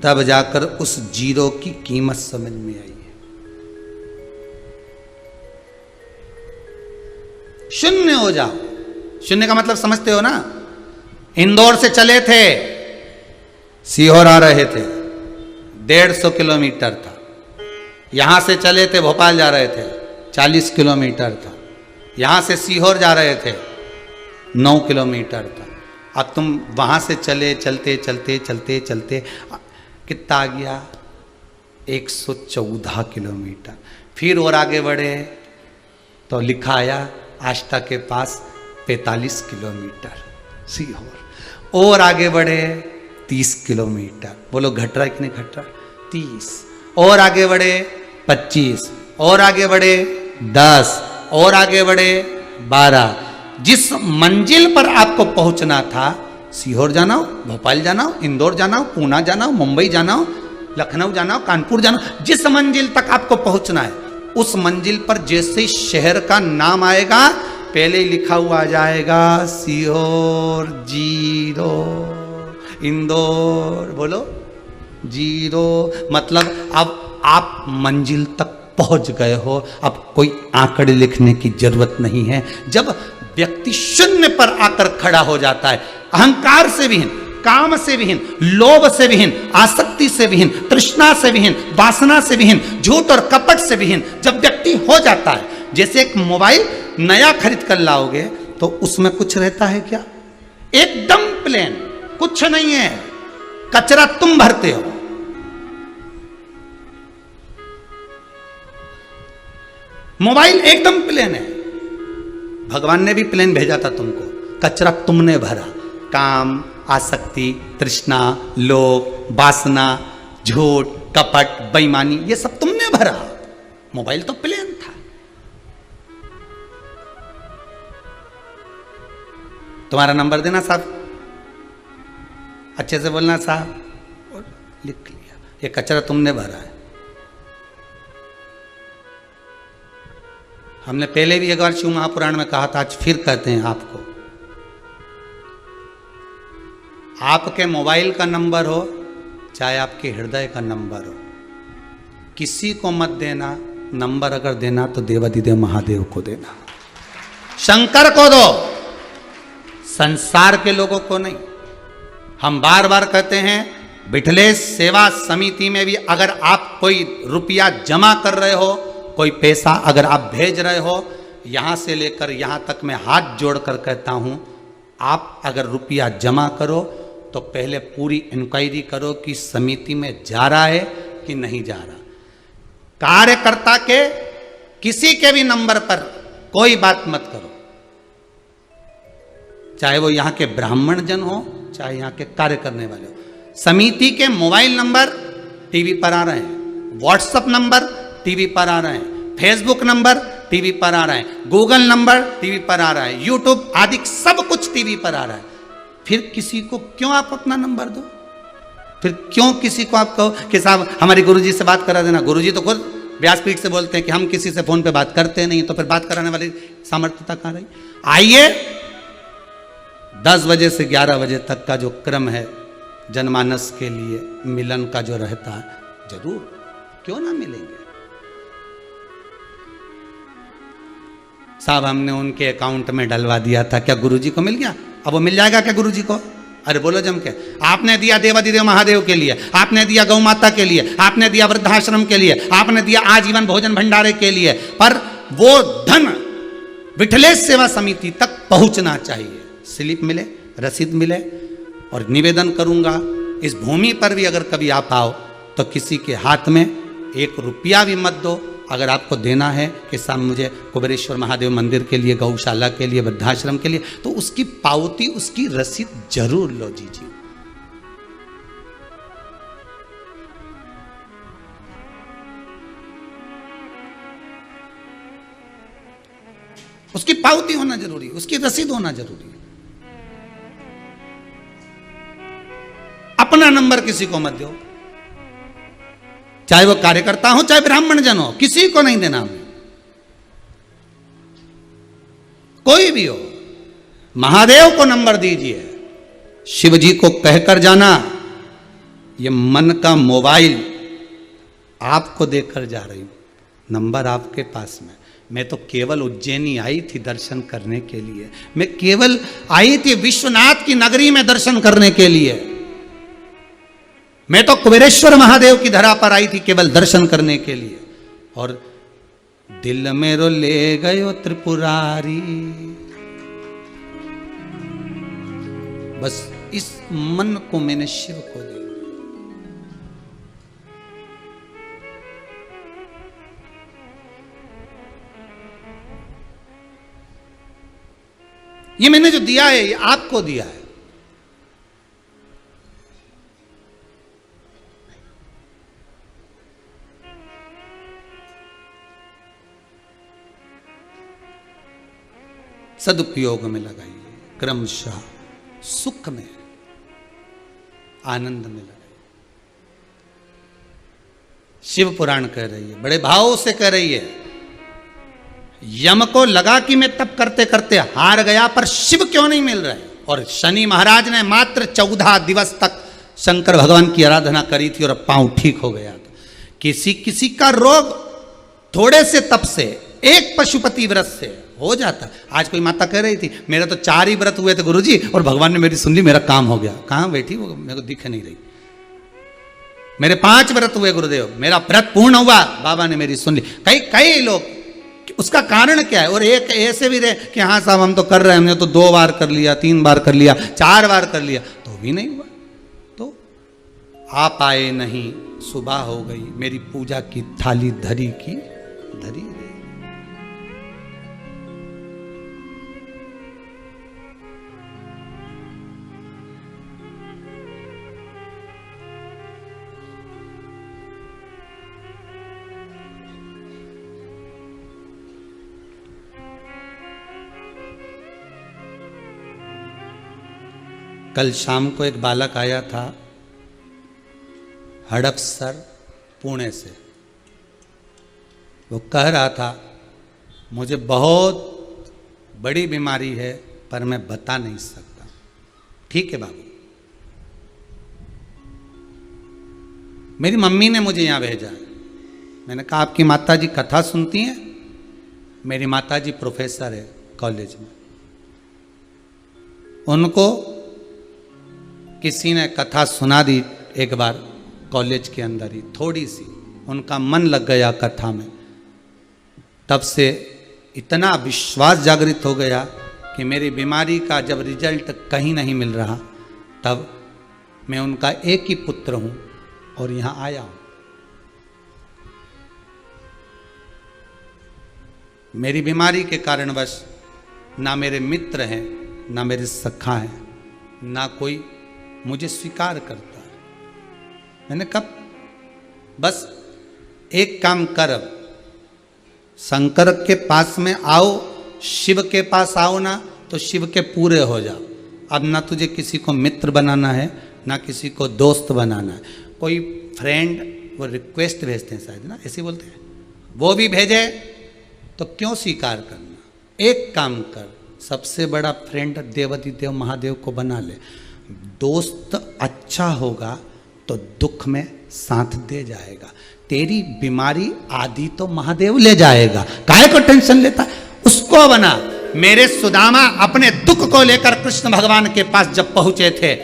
तब जाकर उस जीरो की कीमत समझ में आई है। शून्य हो जाओ। शून्य का मतलब समझते हो ना? इंदौर से चले थे, सीहोर आ रहे थे, 150 किलोमीटर था। यहां से चले थे, भोपाल जा रहे थे, 40 किलोमीटर था। यहां से सीहोर जा रहे थे, 9 किलोमीटर था। अब तुम वहां से चले, चलते चलते चलते चलते कितना आ गया? 114 किलोमीटर। फिर और आगे बढ़े तो लिखा आया आष्टा के पास 45 किलोमीटर सीहोर। और आगे बढ़े 30 किलोमीटर। बोलो घट रहा है कि नहीं घट रहा? 30। और आगे बढ़े 25, और आगे बढ़े 10, और आगे बढ़े 12। जिस मंजिल पर आपको पहुंचना था, सीहोर जाना हो, भोपाल जाना हो, इंदौर जाना हो, पूना जाना हो, मुंबई जाना हो, लखनऊ जाना हो, कानपुर जाना हो, जिस मंजिल तक आपको पहुंचना है, उस मंजिल पर जैसे शहर का नाम आएगा, पहले ही लिखा हुआ आ जाएगा सीहोर जीरो, इंदौर बोलो जीरो। मतलब अब आप मंजिल तक पहुंच गए हो, अब कोई आंकड़े लिखने की जरूरत नहीं है। जब व्यक्ति शून्य पर आकर खड़ा हो जाता है, अहंकार से विहीन, काम से विहीन, लोभ से विहीन, आसक्ति से विहीन, तृष्णा से विहीन, वासना से विहीन, झूठ और कपट से विहीन जब व्यक्ति हो जाता है, जैसे एक मोबाइल नया खरीद कर लाओगे तो उसमें कुछ रहता है क्या? एकदम प्लेन, कुछ नहीं है, कचरा तुम भरते हो। मोबाइल एकदम प्लेन है, भगवान ने भी प्लेन भेजा था तुमको, कचरा तुमने भरा। काम, आसक्ति, तृष्णा, लोभ, वासना, झूठ, कपट, बेईमानी, ये सब तुमने भरा। मोबाइल तो प्लेन था। तुम्हारा नंबर देना साहब, अच्छे से बोलना साहब, और लिख लिया। ये कचरा तुमने भरा है। हमने पहले भी एक बार शिव महापुराण में कहा था, आज फिर कहते हैं आपको, आपके मोबाइल का नंबर हो चाहे आपके हृदय का नंबर हो, किसी को मत देना नंबर। अगर देना तो देवाधिदेव महादेव को देना, शंकर को दो, संसार के लोगों को नहीं। हम बार बार कहते हैं विठलेश सेवा समिति में भी अगर आप कोई रुपया जमा कर रहे हो, कोई पैसा अगर आप भेज रहे हो, यहां से लेकर यहां तक मैं हाथ जोड़कर कहता हूं, आप अगर रुपया जमा करो तो पहले पूरी इंक्वायरी करो कि समिति में जा रहा है कि नहीं जा रहा। कार्यकर्ता के किसी के भी नंबर पर कोई बात मत करो, चाहे वो यहां के ब्राह्मण जन हो, चाहे यहां के कार्य करने वाले हो। समिति के मोबाइल नंबर टीवी पर आ रहे हैं, व्हाट्सएप नंबर टीवी पर आ रहे हैं, फेसबुक नंबर टीवी पर आ रहा है, गूगल नंबर टीवी पर आ रहा है, यूट्यूब आदि सब कुछ टीवी पर आ रहा है। फिर किसी को क्यों आप अपना नंबर दो? फिर क्यों किसी को आप कहो कि साहब हमारे गुरुजी से बात करा देना? गुरुजी तो खुद व्यासपीठ से बोलते हैं कि हम किसी से फोन पे बात करते नहीं, तो फिर बात कराने वाली सामर्थ्यता कहां रही? आइए 10 बजे से 11 बजे तक का जो क्रम है जनमानस के लिए मिलन का जो रहता है, जरूर क्यों ना मिलेंगे। साहब हमने उनके अकाउंट में डलवा दिया था, क्या गुरुजी को मिल गया? अब वो मिल जाएगा क्या गुरुजी को? अरे बोलो जम के। आपने दिया देवादिदेव महादेव के लिए, आपने दिया गौ माता के लिए, आपने दिया वृद्धाश्रम के लिए, आपने दिया आजीवन भोजन भंडारे के लिए, पर वो धन विठलेश सेवा समिति तक पहुंचना चाहिए। स्लिप मिले, रसीद मिले। और निवेदन करूंगा, इस भूमि पर भी अगर कभी आप आओ तो किसी के हाथ में 1 रुपया भी मत दो। अगर आपको देना है कि साहब मुझे कुबेरेश्वर महादेव मंदिर के लिए, गौशाला के लिए, वृद्धाश्रम के लिए, तो उसकी पावती, उसकी रसीद जरूर लो दीजिए। उसकी पावती होना जरूरी, उसकी रसीद होना जरूरी है। अपना नंबर किसी को मत दो, चाहे वो कार्यकर्ता हो, चाहे ब्राह्मण जन हो, किसी को नहीं देना। कोई भी हो, महादेव को नंबर दीजिए। शिव जी को कहकर जाना, ये मन का मोबाइल आपको देकर जा रही हूं, नंबर आपके पास में। मैं तो केवल उज्जैनी आई थी दर्शन करने के लिए, मैं केवल आई थी विश्वनाथ की नगरी में दर्शन करने के लिए। मैं तो कुबेरेश्वर महादेव की धरा पर आई थी केवल दर्शन करने के लिए। और दिल मेरो ले गयो त्रिपुरारी, बस इस मन को मैंने शिव को दिया। ये मैंने जो दिया है, ये आपको दिया है। सदुपयोग में लगाइए, क्रमशः सुख में, आनंद में लगाइए। शिव पुराण कह रही है, बड़े भाव से कह रही है, यम को लगा कि मैं तप करते करते हार गया, पर शिव क्यों नहीं मिल रहे? और शनि महाराज ने मात्र 14 दिवस तक शंकर भगवान की आराधना करी थी और पांव ठीक हो गया था। किसी किसी का रोग थोड़े से तप से, एक पशुपति व्रत से हो जाता। आज कोई माता कह रही थी, मेरे तो 4 ही व्रत हुए थे गुरुजी और भगवान ने मेरी सुन ली, मेरा काम हो गया। कहां बैठी वो, मेरे को दिख नहीं रही। मेरे 5 व्रत हुए गुरुदेव, मेरा व्रत पूर्ण हुआ, बाबा ने मेरी सुन ली। कई लोग, उसका कारण क्या है? और एक ऐसे भी रहे कि हाँ साहब हम तो कर रहे हैं, हमने तो 2 बार कर लिया, 3 बार कर लिया, 4 बार कर लिया, तो भी नहीं हुआ। तो आप आए नहीं, सुबह हो गई, मेरी पूजा की थाली धरी की धरी। कल शाम को एक बालक आया था हड़पसर पुणे से। वो कह रहा था मुझे बहुत बड़ी बीमारी है पर मैं बता नहीं सकता। ठीक है बाबू, मेरी मम्मी ने मुझे यहाँ भेजा है। मैंने कहा आपकी माताजी कथा सुनती हैं? मेरी माताजी प्रोफेसर है कॉलेज में। उनको किसी ने कथा सुना दी एक बार कॉलेज के अंदर ही, थोड़ी सी उनका मन लग गया कथा में। तब से इतना विश्वास जागृत हो गया कि मेरी बीमारी का जब रिजल्ट कहीं नहीं मिल रहा, तब मैं उनका एक ही पुत्र हूं और यहां आया हूं। मेरी बीमारी के कारणवश ना मेरे मित्र हैं, ना मेरे सखा हैं, ना कोई मुझे स्वीकार करता है। मैंने कब बस एक काम कर, अब शंकर के पास में आओ, शिव के पास आओ ना तो शिव के पूरे हो जाओ। अब ना तुझे किसी को मित्र बनाना है, ना किसी को दोस्त बनाना है। कोई फ्रेंड वो रिक्वेस्ट भेजते हैं शायद ना, ऐसे बोलते हैं, वो भी भेजे तो क्यों स्वीकार करना। एक काम कर, सबसे बड़ा फ्रेंड देवाधिदेव महादेव को बना ले। दोस्त अच्छा होगा तो दुख में साथ दे जाएगा। तेरी बीमारी आदि तो महादेव ले जाएगा, काहे को टेंशन लेता है, उसको बना। मेरे सुदामा अपने दुख को लेकर कृष्ण भगवान के पास जब पहुंचे थे,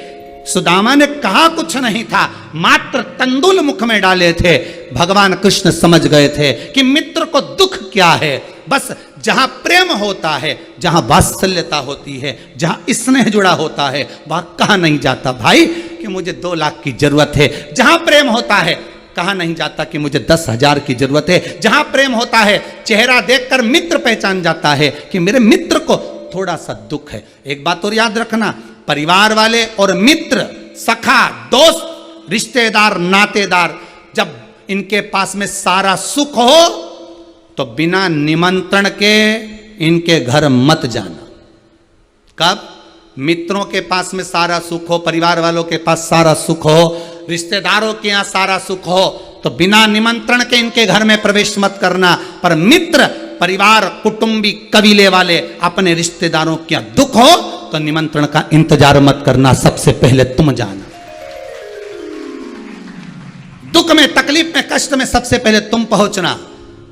सुदामा ने कहा कुछ नहीं था, मात्र तंदुल मुख में डाले थे। भगवान कृष्ण समझ गए थे कि मित्र को दुख क्या है। बस जहां प्रेम होता है, जहां वात्सल्यता होती है, जहां स्नेह जुड़ा होता है, वहां कहा नहीं जाता भाई कि मुझे 2 लाख की जरूरत है। जहां प्रेम होता है कहा नहीं जाता कि मुझे 10,000 की जरूरत है। जहां प्रेम होता है चेहरा देखकर मित्र पहचान जाता है कि मेरे मित्र को थोड़ा सा दुख है। एक बात और याद रखना, परिवार वाले और मित्र, सखा, दोस्त, रिश्तेदार, नातेदार, जब इनके पास में सारा सुख हो तो बिना निमंत्रण के इनके घर मत जाना। कब मित्रों के पास में सारा सुख हो, परिवार वालों के पास सारा सुख हो, रिश्तेदारों के यहाँ सारा सुख हो, तो बिना निमंत्रण के इनके घर में प्रवेश मत करना। पर मित्र, परिवार, कुटुंबी, कबीले वाले, अपने रिश्तेदारों के यहाँ दुख हो तो निमंत्रण का इंतजार मत करना, सबसे पहले तुम जाना। दुख में, तकलीफ में, कष्ट में सबसे पहले तुम पहुंचना।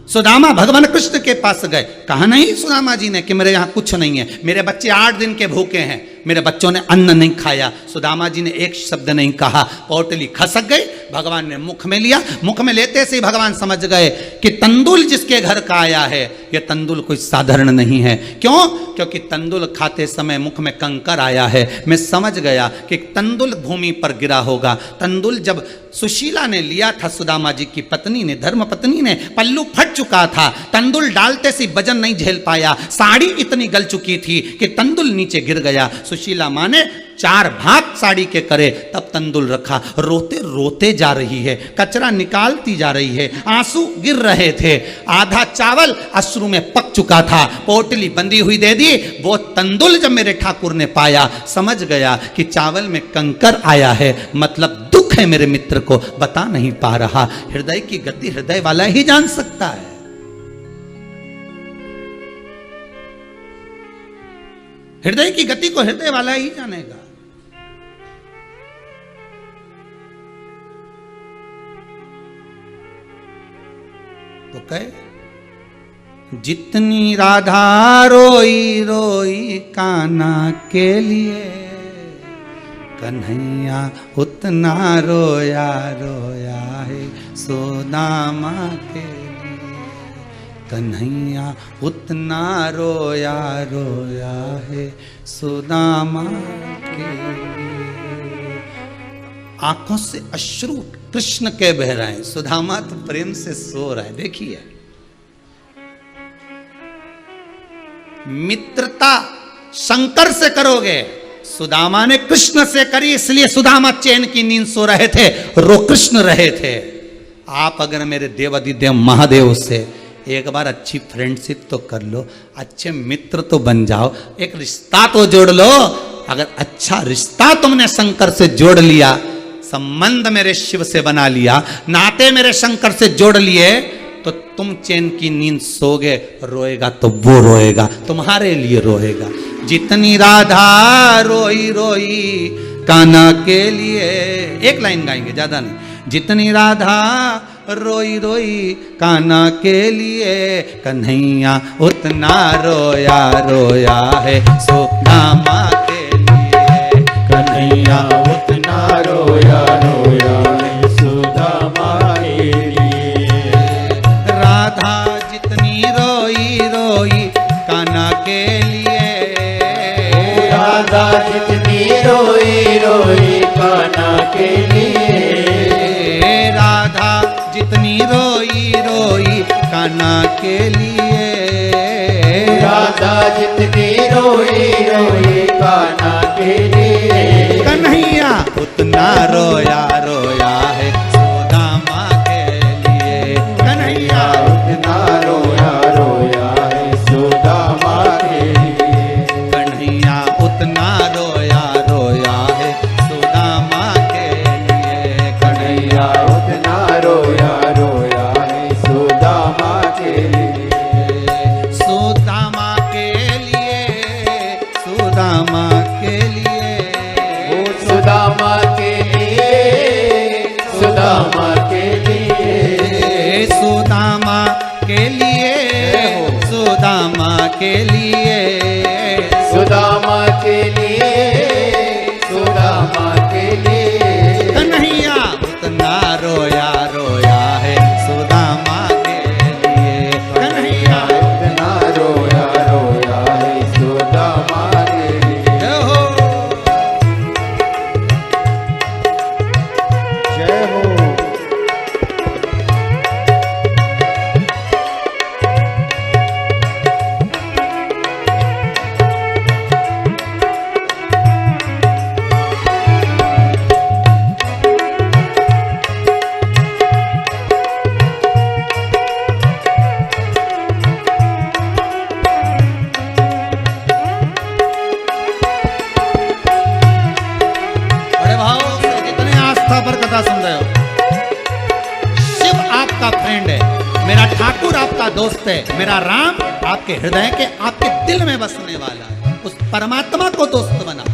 सुदामा भगवान कृष्ण के पास गए, कहा नहीं सुदामा जी ने कि मेरे यहाँ कुछ नहीं है, मेरे बच्चे 8 दिन के भूखे हैं, मेरे बच्चों ने अन्न नहीं खाया। सुदामा जी ने एक शब्द नहीं कहा, पोटली खसक गई, भगवान ने मुख में लिया। मुख में लेते से ही भगवान समझ गए कि तंदुल जिसके घर का आया है, यह तंदुल कोई साधारण नहीं है। क्यों? क्योंकि तंदुल खाते समय मुख में कंकर आया है। मैं समझ गया कि तंदुल भूमि पर गिरा होगा। तंदुल जब सुशीला ने लिया था, सुदामा जी की पत्नी ने, धर्म पत्नी ने, पल्लू फट चुका था, तंदुल डालते से वजन नहीं झेल पाया, साड़ी इतनी गल चुकी थी कि तंदुल नीचे गिर गया। सुशीला माँ ने 4 भाग साड़ी के करे, तब तंदुल रखा। रोते रोते जा रही है, कचरा निकालती जा रही है, आंसू गिर रहे थे। आधा चावल अश्रु में पक चुका था, पोटली बंधी हुई दे दी। वो तंदुल जब मेरे ठाकुर ने पाया, समझ गया कि चावल में कंकर आया है, मतलब दुख है मेरे मित्र को, बता नहीं पा रहा। हृदय की गति हृदय वाला ही जान सकता है। हृदय की गति को हृदय वाला ही जानेगा। तो कहे, जितनी राधा रोई रोई कान्हा के लिए, कन्हैया उतना रोया रोया है सुदामा के लिए। कन्हैया उतना रोया रोया है सुदामा के लिए। आंखों से अश्रु कृष्ण के बह रहे हैं, सुदामा तो प्रेम से सो रहा है। देखिए, मित्रता शंकर से करोगे, सुदामा ने कृष्ण से करी, इसलिए सुदामा चैन की नींद सो रहे थे, रो कृष्ण रहे थे। आप अगर मेरे देवाधिदेव महादेव से एक बार अच्छी फ्रेंडशिप तो कर लो, अच्छे मित्र तो बन जाओ, एक रिश्ता तो जोड़ लो। अगर अच्छा रिश्ता तुमने शंकर से जोड़ लिया, संबंध मेरे शिव से बना लिया, नाते मेरे शंकर से जोड़ लिए, तो तुम चैन की नींद सोगे। रोएगा तो वो रोएगा, तुम्हारे लिए रोएगा। जितनी राधा रोई रोई कान्हा के लिए, एक लाइन गाएंगे, ज्यादा नहीं। जितनी राधा रोई रोई कान्हा के लिए, कन्हैया उतना रोया रोया है सुदामा के लिए। कन्हैया उतना रोया रोया रोई रोई कान्हा के लिए, राधा जितनी रोई रोई कान्हा के लिए, राधा जितनी रोई रोई कान्हा के लिए, कन्हैया उतना रोया रोया है सुदामा के लिए, कन्हैया उतना रोया रोया है सुदामा के लिए, कन्हैया उतना रोया रोया है सुदामा के लिए, कन्हैया उतना रोया रोया है सुदामा के लिए, सुदामा के लिए, सुदामा के लिए, ओ सुदामा के लिए, सुदामा के लिए, सुदामा के लिए, सुदामा के लिए, सुदामा के लिए, सुदामा के लिए, कन्हैया उतना रोया रोया है सुदामा के लिए, कन्हैया उतना रोया रोया है सुदामा के लिए। जय हो। जय हो। बड़े भाव से जितने आस्था पर कथा सुन रहे हो, शिव आपका फ्रेंड है, मेरा ठाकुर आपका दोस्त है, मेरा राम आपके हृदय के आपके दिल में बसने वाला है, उस परमात्मा को दोस्त बना।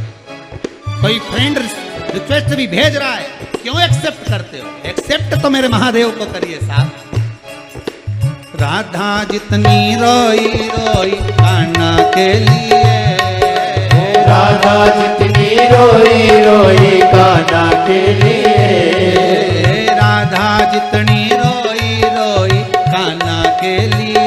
कोई फ्रेंड रिक्वेस्ट भी भेज रहा है, क्यों एक्सेप्ट करते हो? एक्सेप्ट तो मेरे महादेव को करिए साहब। राधा जितनी रोई रोई कान्हा के लिए, राधा जितनी रोई रोई कान्हा के लिए, राधा जितनी रोई रोई कान्हा के लिए,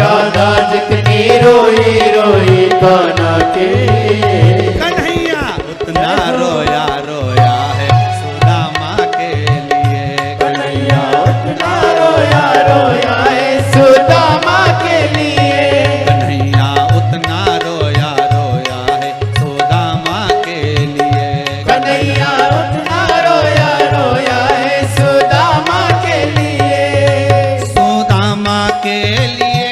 राधा जितनी रोई रोई कान्हा के लिए, कन्हैया उतना रोया रोया है सुदामा के लिए, कन्हैया उतना रोया रोया है सुदामा के लिए, कन्हैया उतना रोया रोया है सुदामा के लिए, कन्हैया उतना रोया रोया है सुदामा के लिए, सुदामा के लिए,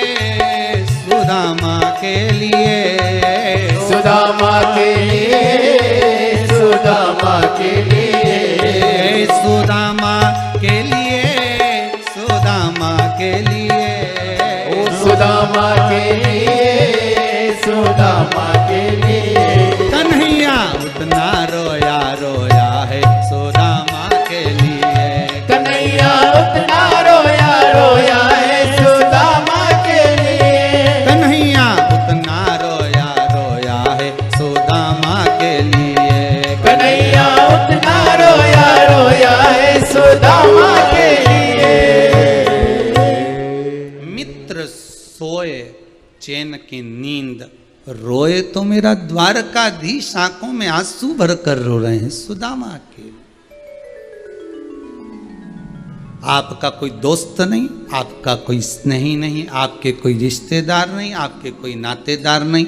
सुदामा के लिए, सुदामा के लिए, सुदामा के लिए, सुदामा के लिए, सुदामा के लिए, ओ सुदामा के लिए, सुदामा के लिए, कन्हैया उतना रोया रोया है सुदामा के लिए, कन्हैया उतना रोया रोया है सुदामा के लिए, कन्हैया उतना रोया रोया है सुदामा के लिए, कन्हैया उतना रोया रोया है सुदामा के लिए। मित्र सोए चैन की नींद, रोए तो मेरा द्वारकाधीश आंखों में आंसू भर कर रो रहे हैं सुदामा के। आपका कोई दोस्त नहीं, आपका कोई स्नेही नहीं, आपके कोई रिश्तेदार नहीं, आपके कोई नातेदार नहीं,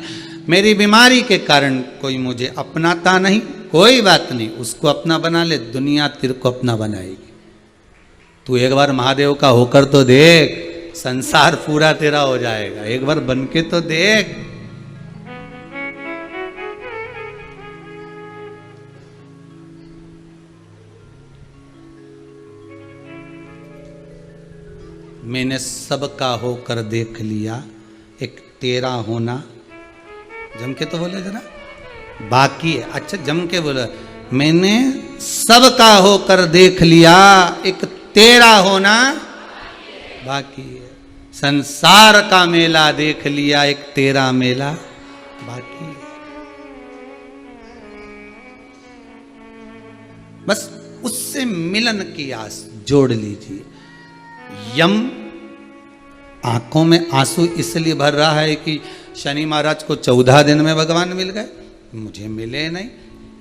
मेरी बीमारी के कारण कोई मुझे अपनाता नहीं। कोई बात नहीं, उसको अपना बना ले, दुनिया तेरे को अपना बनाएगी। तू एक बार महादेव का होकर तो देख, संसार पूरा तेरा हो जाएगा। एक बार बन के तो देख। मैंने सबका होकर देख लिया, एक तेरा होना। जम के तो बोले जरा, बाकी है। अच्छा जम के बोले, मैंने सबका होकर देख लिया, एक तेरा होना बाकी है। संसार का मेला देख लिया, एक तेरा मेला बाकी है। बस उससे मिलन की आस जोड़ लीजिए। यम आंखों में आंसू इसलिए भर रहा है कि शनि महाराज को 14 दिन में भगवान मिल गए। मुझे मिले नहीं,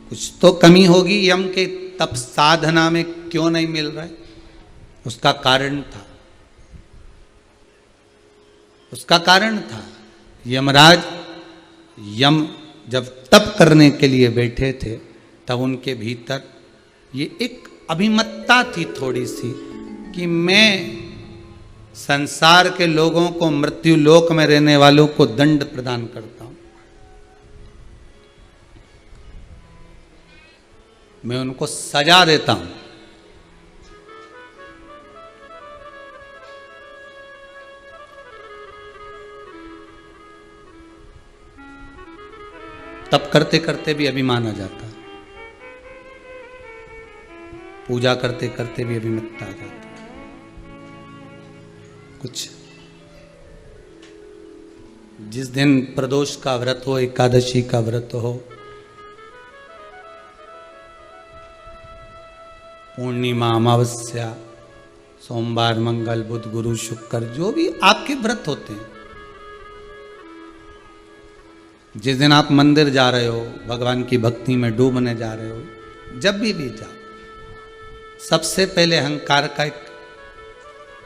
कुछ तो कमी होगी यम के तप साधना में, क्यों नहीं मिल रहा है? उसका कारण था, उसका कारण था यमराज, यम जब तप करने के लिए बैठे थे तब उनके भीतर ये एक अभिमतता थी थोड़ी सी कि मैं संसार के लोगों को, मृत्यु लोक में रहने वालों को दंड प्रदान करता हूं, मैं उनको सजा देता हूं। तप करते करते भी अभिमान आ जाता है, पूजा करते करते भी अभिमतता आ जाती है। कुछ जिस दिन प्रदोष का व्रत हो, एकादशी का व्रत हो, पूर्णिमा, अमावस्या, सोमवार, मंगल, बुध, गुरु, शुक्र, जो भी आपके व्रत होते हैं, जिस दिन आप मंदिर जा रहे हो, भगवान की भक्ति में डूबने जा रहे हो, जब भी जाओ, सबसे पहले अहंकार का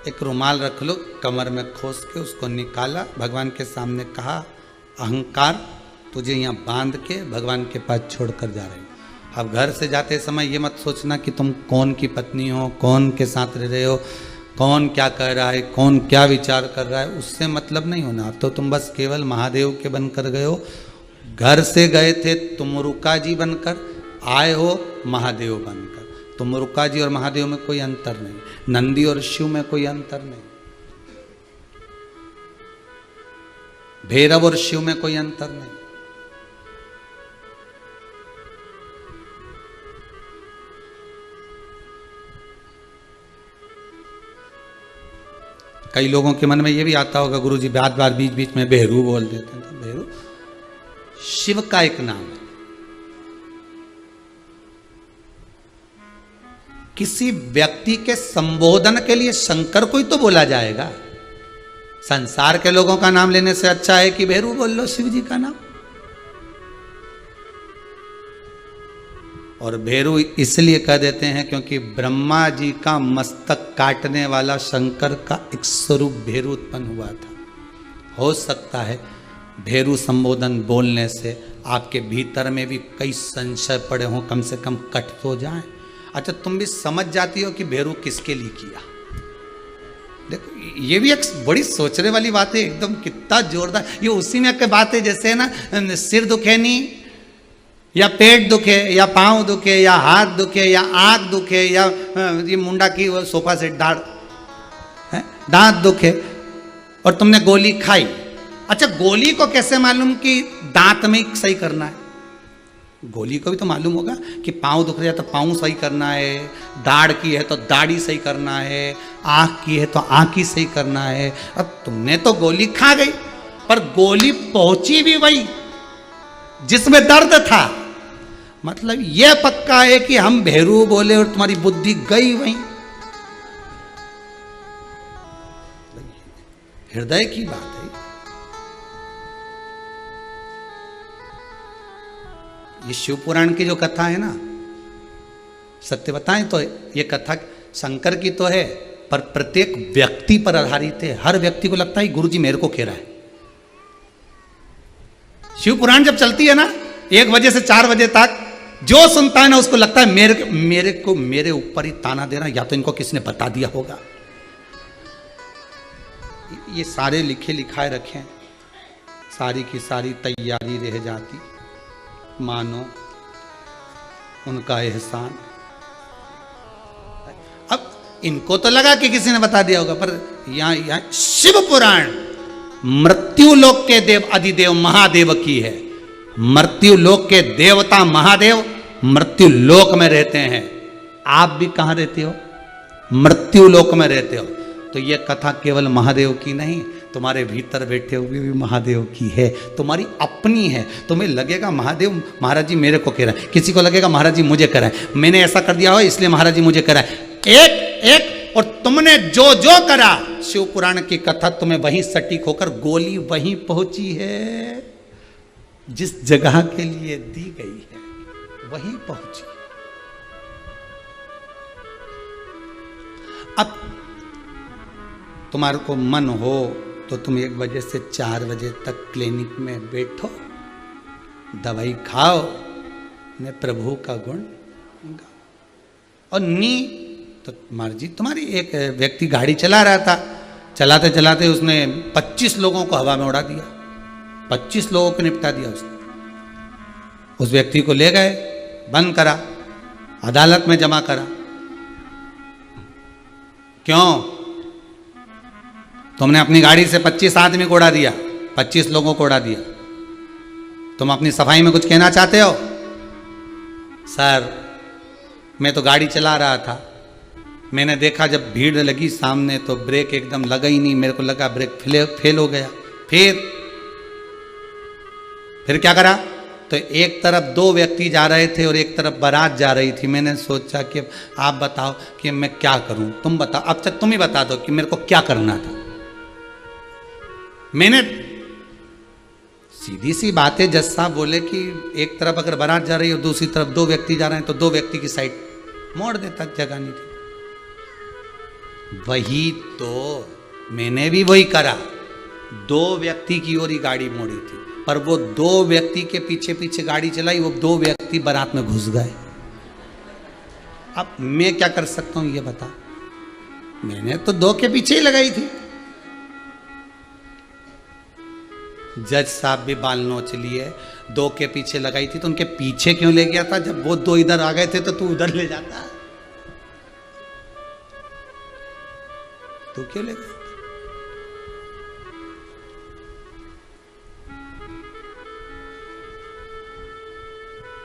एक रुमाल रख लो, कमर में खोस के उसको निकाला, भगवान के सामने कहा, अहंकार तुझे यहाँ बांध के भगवान के पास छोड़कर जा रही हो। अब घर से जाते समय ये मत सोचना कि तुम कौन की पत्नी हो, कौन के साथ रह रहे हो, कौन क्या कह रहा है, कौन क्या विचार कर रहा है, उससे मतलब नहीं होना। अब तो तुम बस केवल महादेव के बनकर गए हो। घर से गए थे तुमरुका जी बनकर, आए हो महादेव बनकर। तुमरुका जी और महादेव में कोई अंतर नहीं, नंदी और शिव में कोई अंतर नहीं, भैरव और शिव में कोई अंतर नहीं। कई लोगों के मन में ये भी आता होगा, गुरुजी बार बार बीच बीच में बेहरू बोल देते हैं। तो बेहरू शिव का एक नाम है। किसी व्यक्ति के संबोधन के लिए शंकर को ही तो बोला जाएगा। संसार के लोगों का नाम लेने से अच्छा है कि बेहरू बोल लो शिव जी का नाम। और भेरू इसलिए कह देते हैं क्योंकि ब्रह्मा जी का मस्तक काटने वाला शंकर का एक स्वरूप भेरू उत्पन्न हुआ था। हो सकता है भेरू संबोधन बोलने से आपके भीतर में भी कई संशय पड़े हों, कम से कम कट तो जाएं। अच्छा, तुम भी समझ जाती हो कि भेरू किसके लिए किया। देखो, ये भी एक बड़ी सोचने वाली बात है, एकदम कितना जोरदार। ये उसी में की बात है जैसे ना सिर दुखे नहीं, या पेट दुखे, या पाँव दुखे, या हाथ दुखे, या आँख दुखे, या ये मुंडा की सोफा सेट दांत दुखे और तुमने गोली खाई। अच्छा, गोली को कैसे मालूम कि दांत में सही करना है? गोली को भी तो मालूम होगा कि पाँव दुख रहा है तो पाँव सही करना है, दाढ़ की है तो दाढ़ी सही करना है, आँख की है तो आँख ही सही करना है। अब तुमने तो गोली खा गई, पर गोली पहुंची भी वही जिसमें दर्द था। मतलब यह पक्का है कि हम भेरू बोले और तुम्हारी बुद्धि गई वहीं। हृदय की बात है ये। शिव पुराण की जो कथा है ना, सत्य बताएं तो ये कथा शंकर की तो है, पर प्रत्येक व्यक्ति पर आधारित है। हर व्यक्ति को लगता है गुरुजी मेरे को कह रहा है। शिव पुराण जब चलती है ना 1 बजे से 4 बजे तक, जो सुनता है ना उसको लगता है मेरे ऊपर ही ताना दे रहा है, या तो इनको किसने बता दिया होगा। ये सारे लिखे लिखाए रखे, सारी की सारी तैयारी रह जाती, मानो उनका एहसान। अब इनको तो लगा कि किसी ने बता दिया होगा, पर यहां शिव पुराण मृत्यु लोक के देव अधिदेव महादेव की है। मृत्यु लोक के देवता महादेव मृत्यु लोक में रहते हैं। आप भी कहां रहते हो? मृत्यु लोक में रहते हो। तो यह कथा केवल महादेव की नहीं, तुम्हारे भीतर बैठे हुए भी महादेव की है, तुम्हारी अपनी है। तुम्हें लगेगा महादेव महाराज जी मेरे को कह रहा है, किसी को लगेगा महाराज जी मुझे कह रहा है, मैंने ऐसा कर दिया हो इसलिए महाराज जी मुझे कह रहा है। एक और तुमने जो जो करा, शिव पुराण की कथा तुम्हें वहीं सटीक होकर गोली वहीं पहुंची है। जिस जगह के लिए दी गई है वहीं पहुंची। अब तुम्हारे को मन हो तो तुम 1 बजे से 4 बजे तक क्लिनिक में बैठो, दवाई खाओ, ने प्रभु का गुण गाओ। और नी तो मर्जी तुम्हारी। एक व्यक्ति गाड़ी चला रहा था, चलाते चलाते उसने 25 लोगों को हवा में उड़ा दिया, 25 लोगों को निपटा दिया उसने। उस व्यक्ति को ले गए, बंद करा, अदालत में जमा करा। क्यों? तुमने अपनी गाड़ी से 25 आदमी को उड़ा दिया, 25 लोगों को उड़ा दिया। तुम अपनी सफाई में कुछ कहना चाहते हो? सर मैं तो गाड़ी चला रहा था, मैंने देखा जब भीड़ लगी सामने तो ब्रेक एकदम लगा ही नहीं, मेरे को लगा ब्रेक फेल हो गया। फिर क्या करा? तो एक तरफ 2 व्यक्ति जा रहे थे और एक तरफ बारात जा रही थी। मैंने सोचा कि आप बताओ कि मैं क्या करूं, तुम बताओ, अब तक तुम ही बता दो कि मेरे को क्या करना था। मैंने सीधी सी बात है, जज साहब बोले कि एक तरफ अगर बारात जा रही है और दूसरी तरफ 2 व्यक्ति जा रहे हैं तो 2 व्यक्ति की साइड मोड़ देता, जगह नहीं थी। वही तो मैंने भी वही करा, 2 व्यक्ति की ओर ही गाड़ी मोड़ी थी, पर वो 2 व्यक्ति के पीछे पीछे गाड़ी चलाई, वो 2 व्यक्ति बारात में घुस गए। अब मैं क्या कर सकता हूं ये बता? मैंने तो 2 के पीछे ही लगाई थी। जज साहब भी बाल नोच लिए, 2 के पीछे लगाई थी तो उनके पीछे क्यों ले गया था? जब वो 2 इधर आ गए थे तो तू उधर ले जाता, तू क्यों ले गया?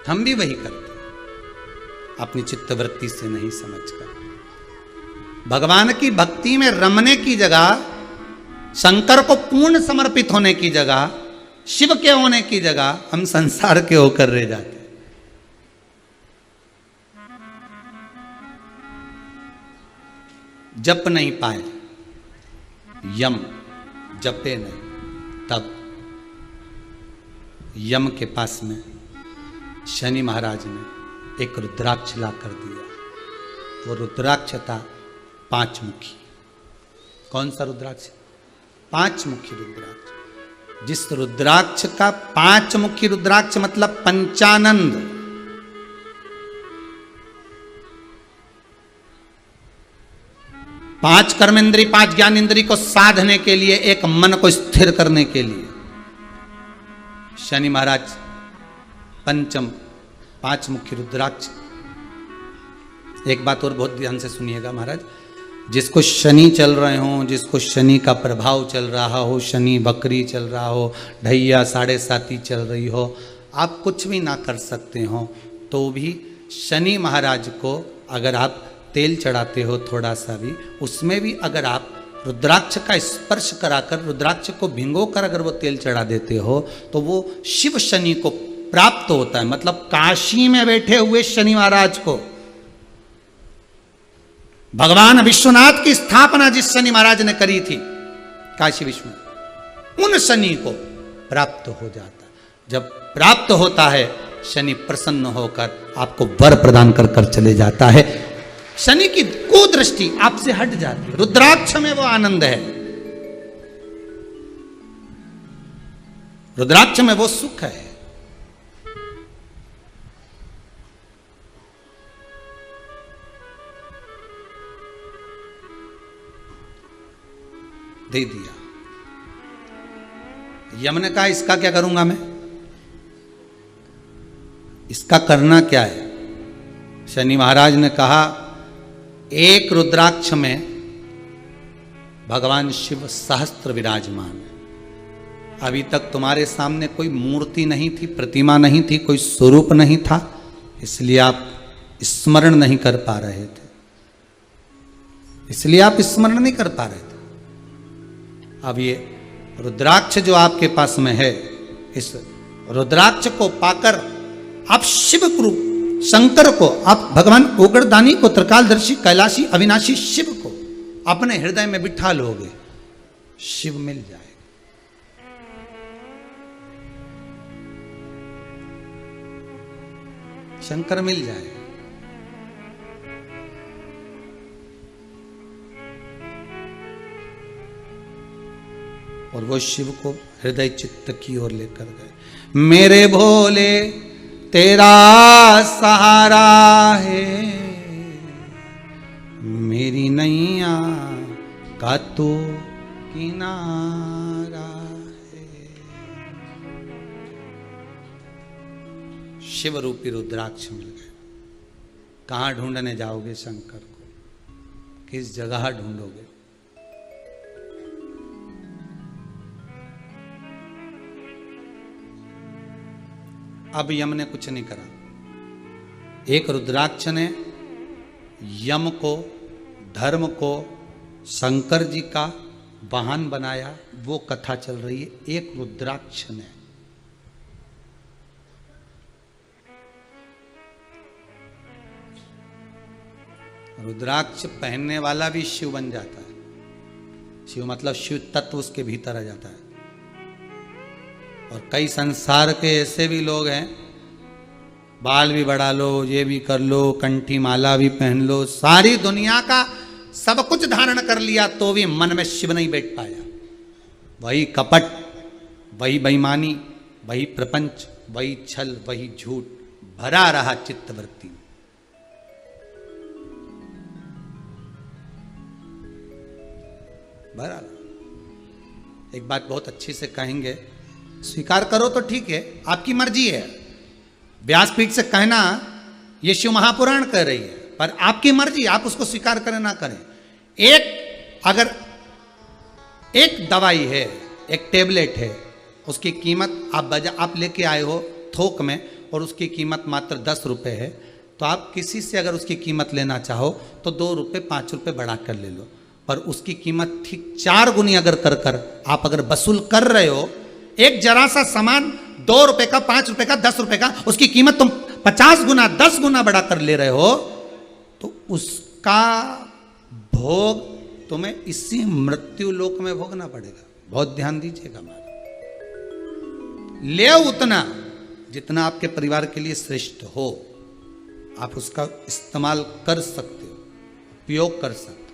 हम भी वही करते हैं, अपनी चित्तवृत्ति से नहीं समझकर। भगवान की भक्ति में रमने की जगह, शंकर को पूर्ण समर्पित होने की जगह, शिव के होने की जगह हम संसार के होकर रह जाते। जप नहीं पाए, यम जपे नहीं, तब यम के पास में शनि महाराज ने एक रुद्राक्ष ला कर दिया। वो रुद्राक्ष था 5 मुखी। कौन सा रुद्राक्ष? 5 मुखी रुद्राक्ष। जिस रुद्राक्ष का 5 मुखी रुद्राक्ष मतलब पंचानंद, 5 कर्मेंद्री 5 ज्ञानेंद्री को साधने के लिए, एक मन को स्थिर करने के लिए शनि महाराज पंचम 5 मुखी रुद्राक्ष। एक बात और बहुत ध्यान से सुनिएगा महाराज, जिसको शनि चल रहे हो, जिसको शनि का प्रभाव चल रहा हो, शनि बकरी चल रहा हो, ढैया 7.5 चल रही हो, आप कुछ भी ना कर सकते हो तो भी शनि महाराज को अगर आप तेल चढ़ाते हो थोड़ा सा भी, उसमें भी अगर आप रुद्राक्ष का स्पर्श कराकर, रुद्राक्ष को भिंगोकर अगर वो तेल चढ़ा देते हो तो वो शिव शनि को प्राप्त होता है। मतलब काशी में बैठे हुए शनि महाराज को, भगवान विश्वनाथ की स्थापना जिस शनि महाराज ने करी थी काशी विश्वनाथ, उन शनि को प्राप्त हो जाता। जब प्राप्त होता है शनि प्रसन्न होकर आपको वर प्रदान कर कर चले जाता है। शनि की कुदृष्टि आपसे हट जाती है। रुद्राक्ष में वो आनंद है, रुद्राक्ष में वो सुख है। दे दिया। यम ने कहा इसका क्या करूंगा मैं, इसका करना क्या है? शनि महाराज ने कहा एक रुद्राक्ष में भगवान शिव सहस्त्र विराजमान है। अभी तक तुम्हारे सामने कोई मूर्ति नहीं थी, प्रतिमा नहीं थी, कोई स्वरूप नहीं था, इसलिए आप स्मरण नहीं कर पा रहे थे, इसलिए आप स्मरण नहीं कर पा रहे थे। अब ये रुद्राक्ष जो आपके पास में है, इस रुद्राक्ष को पाकर आप शिव रूप शंकर को, आप भगवान ओगरदानी को, त्रिकालदर्शी कैलाशी अविनाशी शिव को अपने हृदय में बिठा लोगे, शिव मिल जाएगा। शंकर मिल जाए। और वो शिव को हृदय चित्त की ओर लेकर गए। मेरे भोले तेरा सहारा है, मेरी नैया का तो किनारा है। शिव रूपी रुद्राक्ष मिल गए। कहां ढूंढने जाओगे शंकर को? किस जगह ढूंढोगे? अब यम ने कुछ नहीं करा। एक रुद्राक्ष ने यम को, धर्म को शंकर जी का वाहन बनाया। वो कथा चल रही है। एक रुद्राक्ष ने रुद्राक्ष पहनने वाला भी शिव बन जाता है। शिव मतलब शिव तत्व उसके भीतर आ जाता है। और कई संसार के ऐसे भी लोग हैं, बाल भी बढ़ा लो, ये भी कर लो, कंठी माला भी पहन लो, सारी दुनिया का सब कुछ धारण कर लिया, तो भी मन में शिव नहीं बैठ पाया। वही कपट, वही बेईमानी, वही प्रपंच, वही छल, वही झूठ भरा रहा चित्तवृत्ति। भरा। एक बात बहुत अच्छी से कहेंगे, स्वीकार करो तो ठीक है, आपकी मर्जी है। व्यासपीठ से कहना ये शिव महापुराण कह रही है, पर आपकी मर्जी, आप उसको स्वीकार करें ना करें। अगर एक दवाई है, एक टेबलेट है, उसकी कीमत आप लेके आए हो थोक में और उसकी कीमत मात्र 10 रुपए है, तो आप किसी से अगर उसकी कीमत लेना चाहो तो 2 रुपए 5 रुपए बढ़ा कर ले लो। पर उसकी कीमत ठीक 4 गुनी अगर कर आप अगर वसूल कर रहे हो, एक जरा सा सामान 2 रुपए का, 5 रुपए का, 10 रुपए का, उसकी कीमत तुम 50 गुना 10 गुना बढ़ाकर ले रहे हो, तो उसका भोग तुम्हें इसी मृत्यु लोक में भोगना पड़ेगा। बहुत ध्यान दीजिएगा। ले उतना जितना आपके परिवार के लिए श्रेष्ठ हो, आप उसका इस्तेमाल कर सकते हो, उपयोग कर सकते हो।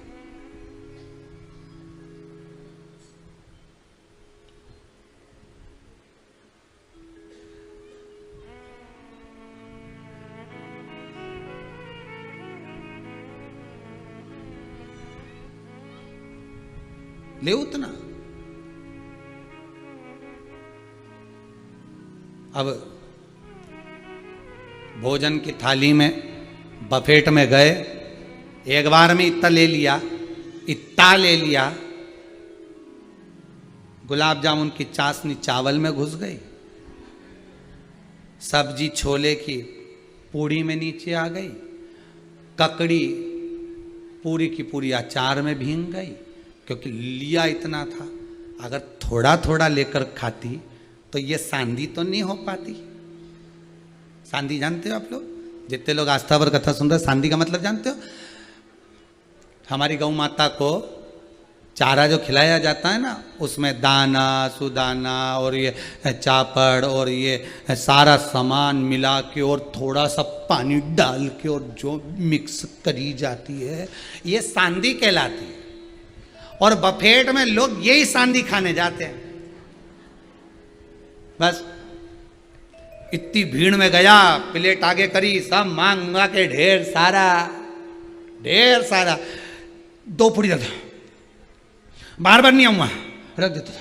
ले उतना। अब भोजन की थाली में बफेट में गए, एक बार में इतना ले लिया, गुलाब जामुन की चाशनी चावल में घुस गई, सब्जी छोले की पूड़ी में नीचे आ गई, ककड़ी पूरी की पूरी अचार में भींग गई, क्योंकि लिया इतना था। अगर थोड़ा थोड़ा लेकर खाती तो ये सांधी तो नहीं हो पाती। सांधी जानते हो आप लोग? जितने लोग आस्था पर कथा सुन रहे, सांधी का मतलब जानते हो? हमारी गौ माता को चारा जो खिलाया जाता है ना, उसमें दाना, सुदाना और ये चापड़ और ये सारा सामान मिला के और थोड़ा सा पानी डाल के और जो मिक्स करी जाती है, ये सांधी कहलाती है। और बफेट में लोग यही सांधी खाने जाते हैं। बस इतनी भीड़ में गया, प्लेट आगे करी, सब मांग मंगा के ढेर सारा 2 पूड़ी रख दो, बार बार नहीं आऊंगा, रख देता,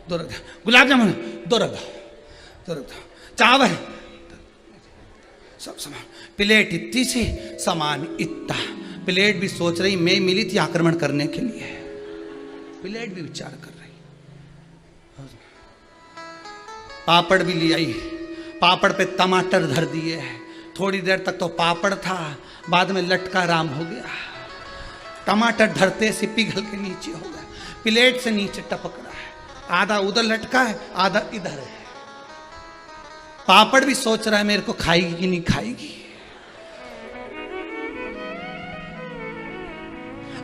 2 रख दो, गुलाब जामुन 2 रख दो, चावल, सब सामान, प्लेट इतनी सी, सामान इतना। प्लेट भी सोच रही मैं मिली थी आक्रमण करने के लिए, प्लेट भी विचार कर रही। पापड़ भी ले आई, पापड़ पे टमाटर धर दिए। थोड़ी देर तक तो पापड़ था, बाद में लटका राम हो गया। टमाटर धरते से पिघल के नीचे हो गया, प्लेट से नीचे टपक रहा है, आधा उधर लटका है, आधा इधर है। पापड़ भी सोच रहा है मेरे को खाएगी कि नहीं खाएगी।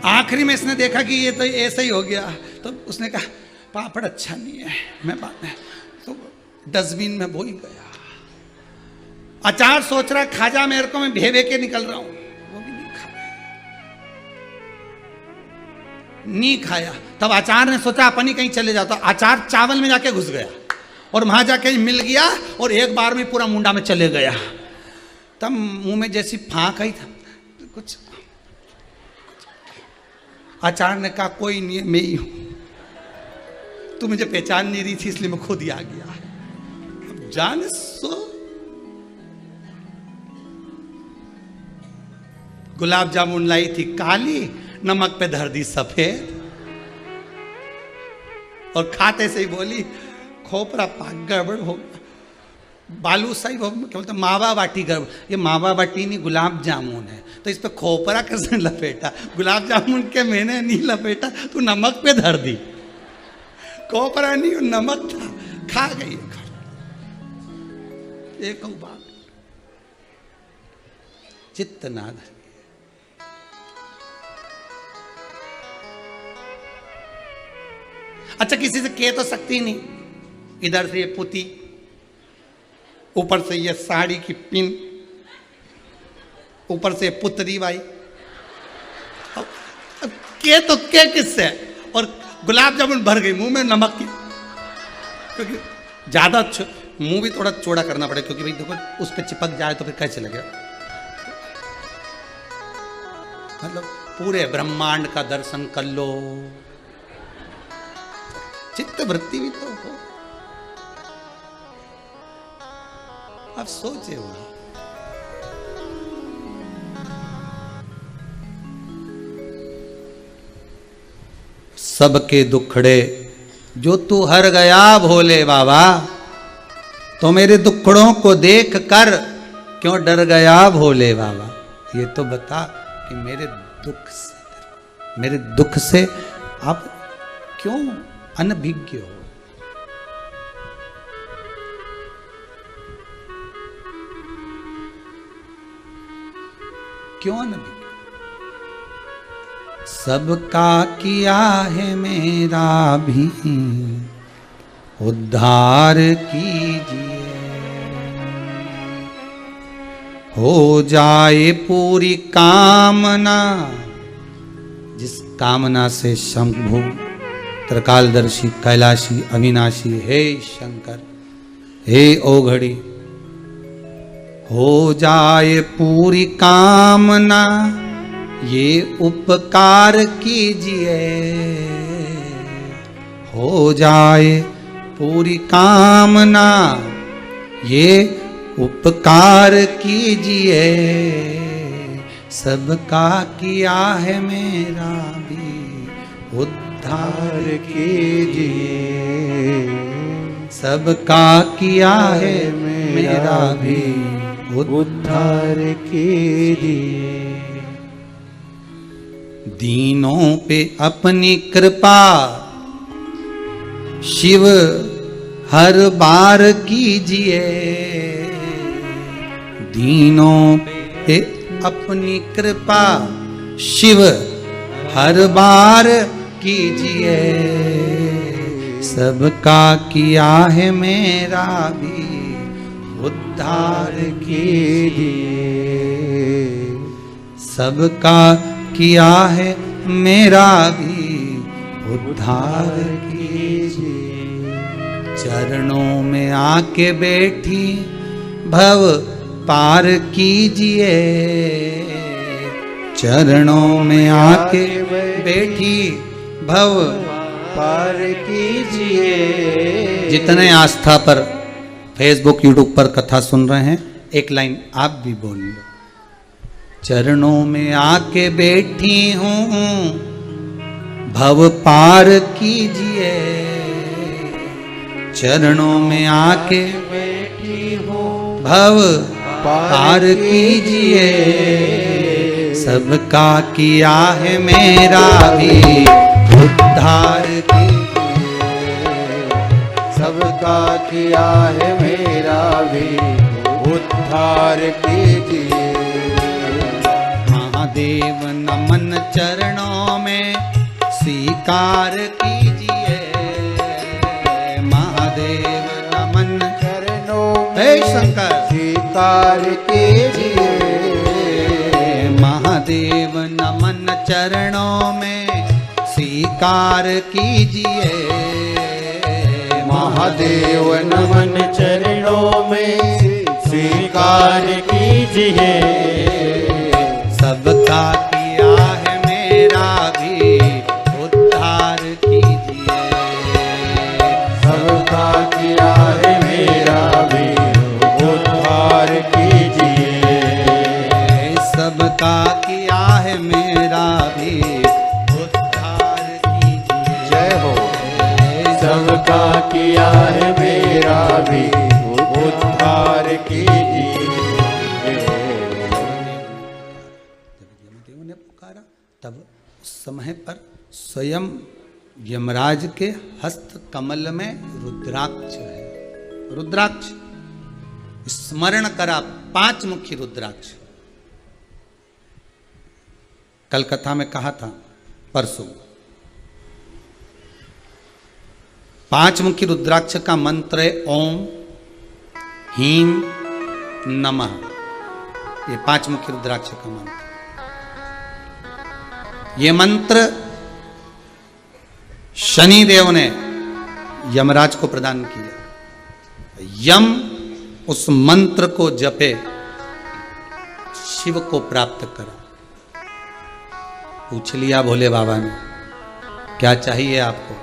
आखिरी में इसने देखा कि ये तो ऐसा ही हो गया, तो उसने कहा पापड़ अच्छा नहीं है, मैं बाद में तो डस्टबिन में वो ही गया। आचार्य सोच रहा खाजा मेरे को, मैं भेवे के निकल रहा हूं, वो भी नहीं खा, नहीं खाया। तब आचार्य ने सोचा अपन ही कहीं चले जाता। आचार्य चावल में जाके घुस गया और वहां जाके मिल गया और एक बार में पूरा मुंडा में चले गया। तब मुंह में जैसी फांक आई था कुछ, आचार्य ने कहा कोई नहीं, मैं ही हूं, तू मुझे पहचान नहीं रही थी इसलिए मैं खुद ही आ गया। अब जान सो गुलाब जामुन लाई थी काली, नमक पे धर दी सफेद, और खाते से ही बोली खोपरा पाक गड़बड़ हो गया। बालूशाही क्या बोलते मावा बाटी गड़बड़, ये मावा बाटी नहीं गुलाब जामुन है, तो इस पे खोपरा कैसे लपेटा? गुलाब जामुन के मैंने नहीं लपेटा, तू नमक पे धर दी, खोपरा नहीं नमक था, खा गई एक बात। चित्त नाद अच्छा किसी से कह तो सकती नहीं, इधर से ये पुती, ऊपर से ये साड़ी की पिन, ऊपर से पुतरी भाई, अब के तो के किससे? और गुलाब जामुन भर गई मुंह में नमक की, क्योंकि ज्यादा मुंह भी थोड़ा चौड़ा करना पड़े, क्योंकि भाई देखो उस पर चिपक जाए तो फिर कैसे लगेगा। मतलब पूरे ब्रह्मांड का दर्शन कर लो, चित्त वृत्ति भी तो हो। आप सोचे हो सबके दुखड़े जो तू हर गया भोले बाबा, तो मेरे दुखड़ों को देख कर क्यों डर गया भोले बाबा? ये तो बता कि मेरे दुख से आप क्यों अनभिज्ञ हो? क्यों अनभिज्ञ? सबका किया है मेरा भी उद्धार कीजिए, हो जाए पूरी कामना, जिस कामना से शंभु त्रिकालदर्शी कैलाशी अविनाशी हे शंकर हे ओघड़ी, हो जाए पूरी कामना, ये उपकार कीजिए, हो जाए पूरी कामना, ये उपकार कीजिए, सबका किया है मेरा भी उद्धार कीजिए, सबका किया है मेरा भी उद्धार कीजिए। दीनों पे अपनी कृपा शिव हर बार कीजिए, दीनों पे अपनी कृपा शिव हर बार कीजिए, सबका किया है मेरा भी उद्धार कीजिए, सबका किया है मेरा भी उद्धार कीजिए। चरणों में आके बैठी भव पार कीजिए, चरणों में आके बैठी भव पार कीजिए। जितने आस्था पर फेसबुक यूट्यूब पर कथा सुन रहे हैं, एक लाइन आप भी बोल लो। चरणों में आके बैठी हूँ भव पार कीजिए, चरणों में आके बैठी हूँ भव पार कीजिए, सबका किया है मेरा भी उद्धार कीजिए, सबका किया है मेरा भी उद्धार कीजिए। महादेव नमन चरणों में स्वीकार कीजिए, महादेव नमन चरणों में शंकर स्वीकार कीजिए। महादेव नमन चरणों में स्वीकार कीजिए। महादेव नमन चरणों में स्वीकार कीजिए। सबका किया है मेरा भी उद्धार कीजिए। सबका किया है मेरा भी उद्धार कीजिए। सबका किया है मेरा भी उद्धार कीजिए। जय हो। सबका किया है मेरा भी उद्धार कीजिए। यमदेव ने पुकारा, तब उस समय पर स्वयं यमराज के हस्त कमल में रुद्राक्ष है। रुद्राक्ष स्मरण करा, 5 मुखी रुद्राक्ष। कल कथा में कहा था, परसों 5 मुखी रुद्राक्ष का मंत्र है ओम हीम नमः। ये 5 मुखी रुद्राक्ष का मंत्र। ये मंत्र शनि देव ने यमराज को प्रदान किया। यम उस मंत्र को जपे, शिव को प्राप्त करा। पूछ लिया भोले बाबा ने, क्या चाहिए आपको,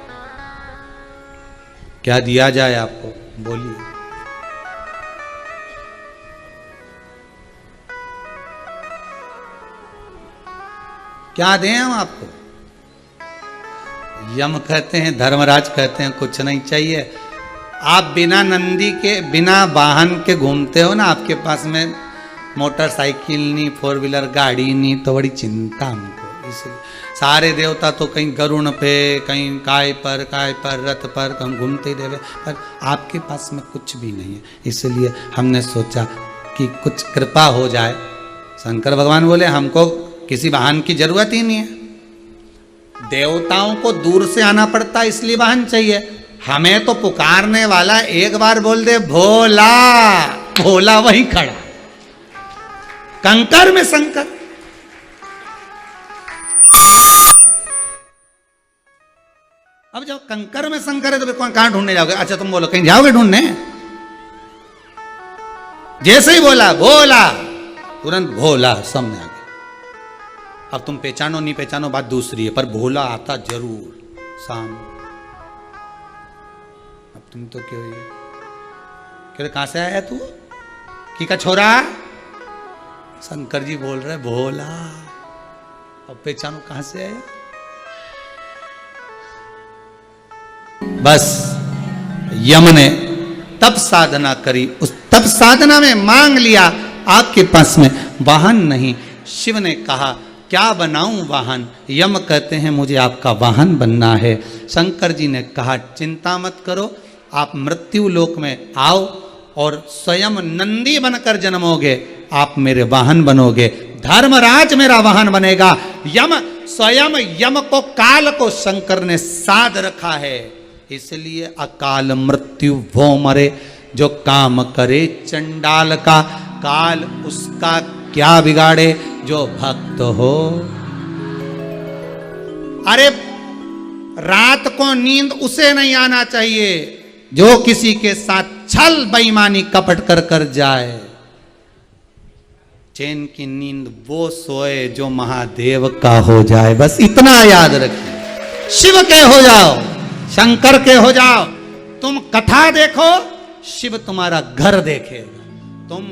क्या दिया जाए आपको, बोलिए। क्या दें हम आपको? यम कहते हैं, धर्मराज कहते हैं कुछ नहीं चाहिए। आप बिना नंदी के, बिना वाहन के घूमते हो ना, आपके पास में मोटरसाइकिल नहीं, 4 व्हीलर गाड़ी नहीं, तो बड़ी चिंता हमको। इसलिए सारे देवता तो कहीं गरुण पे, कहीं काय पर रथ पर हम घूमते ही देवे, पर आपके पास में कुछ भी नहीं है। इसलिए हमने सोचा कि कुछ कृपा हो जाए। शंकर भगवान बोले हमको किसी वाहन की जरूरत ही नहीं है। देवताओं को दूर से आना पड़ता है, इसलिए वाहन चाहिए। हमें तो पुकारने वाला एक बार बोल दे भोला, भोला वहीं खड़ा। कंकर में शंकर। अब जब कंकर में शंकर है तो कहां ढूंढने जाओगे? अच्छा तुम बोलो, कहीं जाओगे ढूंढने? जैसे ही बोला भोला, तुरंत भोला सामने आ गया। अब तुम पहचानो नहीं पहचानो बात दूसरी है, पर भोला आता जरूर सामने। अब तुम तो क्यों कहां से आया तू? की का छोरा? शंकर जी बोल रहे भोला। अब पहचानो कहां से आया? बस यम ने तब साधना करी, उस तब साधना में मांग लिया आपके पास में वाहन नहीं। शिव ने कहा क्या बनाऊं वाहन? यम कहते हैं मुझे आपका वाहन बनना है। शंकर जी ने कहा चिंता मत करो, आप मृत्यु लोक में आओ और स्वयं नंदी बनकर जन्मोगे, आप मेरे वाहन बनोगे। धर्मराज मेरा वाहन बनेगा। यम स्वयं यम को, काल को शंकर ने साध रखा है, इसलिए अकाल मृत्यु वो मरे। जो काम करे चंडाल का, काल उसका क्या बिगाड़े जो भक्त हो। अरे रात को नींद उसे नहीं आना चाहिए जो किसी के साथ छल बेईमानी कपट कर कर जाए। चैन की नींद वो सोए जो महादेव का हो जाए। बस इतना याद रखिए, शिव के हो जाओ, शंकर के हो जाओ। तुम कथा देखो, शिव तुम्हारा घर देखेगा। तुम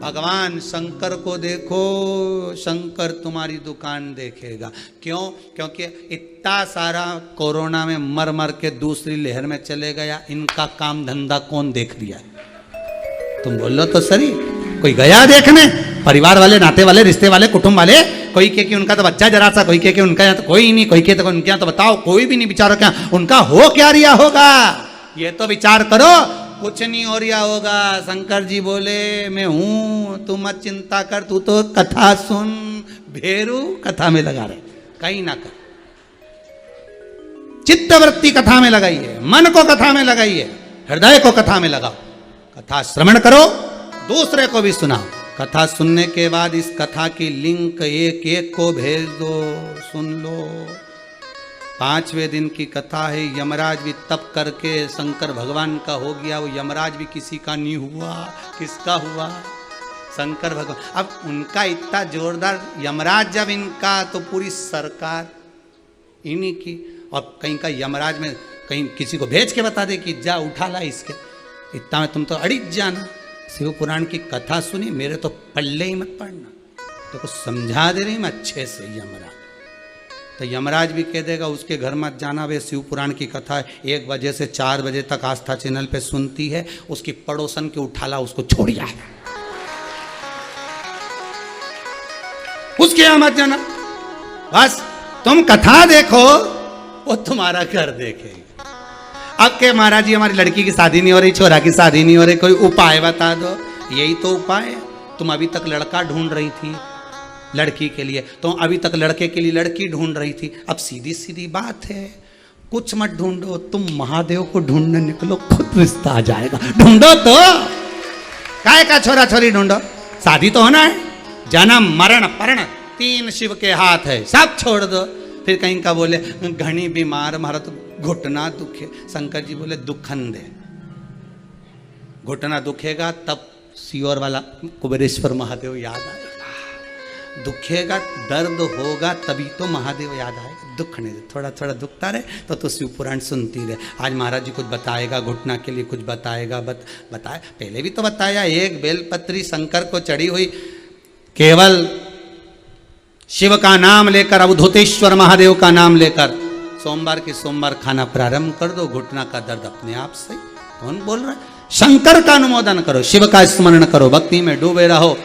भगवान शंकर को देखो, शंकर तुम्हारी दुकान देखेगा। क्यों? क्योंकि इतना सारा कोरोना में मर मर के दूसरी लहर में चले गया, इनका काम धंधा कौन देख लिया? तुम बोलो तो सही। कोई गया देखने, परिवार वाले, नाते वाले, रिश्ते वाले, कुटुंब वाले। कोई के कि उनका तो बच्चा जरा सा, कोई के उनका यहाँ तो कोई नहीं, कोई के तो उनके यहाँ तो बताओ कोई भी नहीं। विचारो क्या उनका हो क्या रिया होगा, ये तो विचार करो। कुछ नहीं हो रिया होगा। शंकर जी बोले मैं हूं, तू मत चिंता कर, तू तो कथा सुन। भेरू कथा में लगा रहे, कहीं ना कर। चित्तवृत्ति कथा में लगाइए, मन को कथा में लगाइए, हृदय को कथा में लगाओ। कथा श्रवण करो, दूसरे को भी सुनाओ। कथा सुनने के बाद इस कथा की लिंक एक एक को भेज दो, सुन लो। 5वें दिन की कथा है। यमराज भी तप करके शंकर भगवान का हो गया, वो यमराज भी किसी का नहीं हुआ। किसका हुआ? शंकर भगवान। अब उनका इतना जोरदार यमराज जब इनका, तो पूरी सरकार इन्हीं की। और कहीं का यमराज में कहीं किसी को भेज के बता दे कि जा उठा ला इसके, इतना में तुम तो अड़िग जाना। शिव पुराण की कथा सुनी, मेरे तो पल्ले ही मत पड़ना, तो कुछ समझा दे रही मैं अच्छे से। यमराज तो यमराज भी कह देगा उसके घर मत जाना। वे शिव पुराण की कथा 1 बजे से 4 बजे तक आस्था चैनल पे सुनती है, उसकी पड़ोसन के उठाला उसको छोड़िया, उसके यहां मत जाना। बस तुम कथा देखो, वो तुम्हारा घर देखेगी। अब के महाराज जी हमारी लड़की की शादी नहीं हो रही, छोरा की शादी नहीं हो रही, कोई उपाय बता दो। यही तो उपाय है। तुम अभी तक लड़का ढूंढ रही थी लड़की के लिए, तो अभी तक लड़के के लिए लड़की ढूंढ रही थी। अब सीधी सीधी बात है, कुछ मत ढूंढो, तुम महादेव को ढूंढने निकलो, खुद रिश्ता आ जाएगा। ढूंढो तो काय का छोरा छोरी ढूंढो, शादी तो होना है। जन्म मरण परण 3 शिव के हाथ है, सब छोड़ दो। फिर कहीं का बोले घनी बीमार मारा तो घुटना दुखे, शंकर जी बोले दुखन दे। घुटना दुखेगा तब सियोर वाला कुबेरेश्वर महादेव याद आएगा, दुखेगा दर्द होगा तभी तो महादेव याद आएगा। दुखने दे, थोड़ा थोड़ा दुखता रहे तो शिव पुराण सुनती रहे। आज महाराज जी कुछ बताएगा, घुटना के लिए कुछ बताएगा। बताए पहले भी तो बताया। एक बेलपत्री शंकर को चढ़ी हुई, केवल शिव का नाम लेकर, अवधूतेश्वर महादेव का नाम लेकर सोमवार के सोमवार खाना प्रारंभ कर दो, घुटना का दर्द अपने आप से। कौन बोल रहा है? शंकर का अनुमोदन करो, शिव का स्मरण करो, भक्ति में डूबे रहो।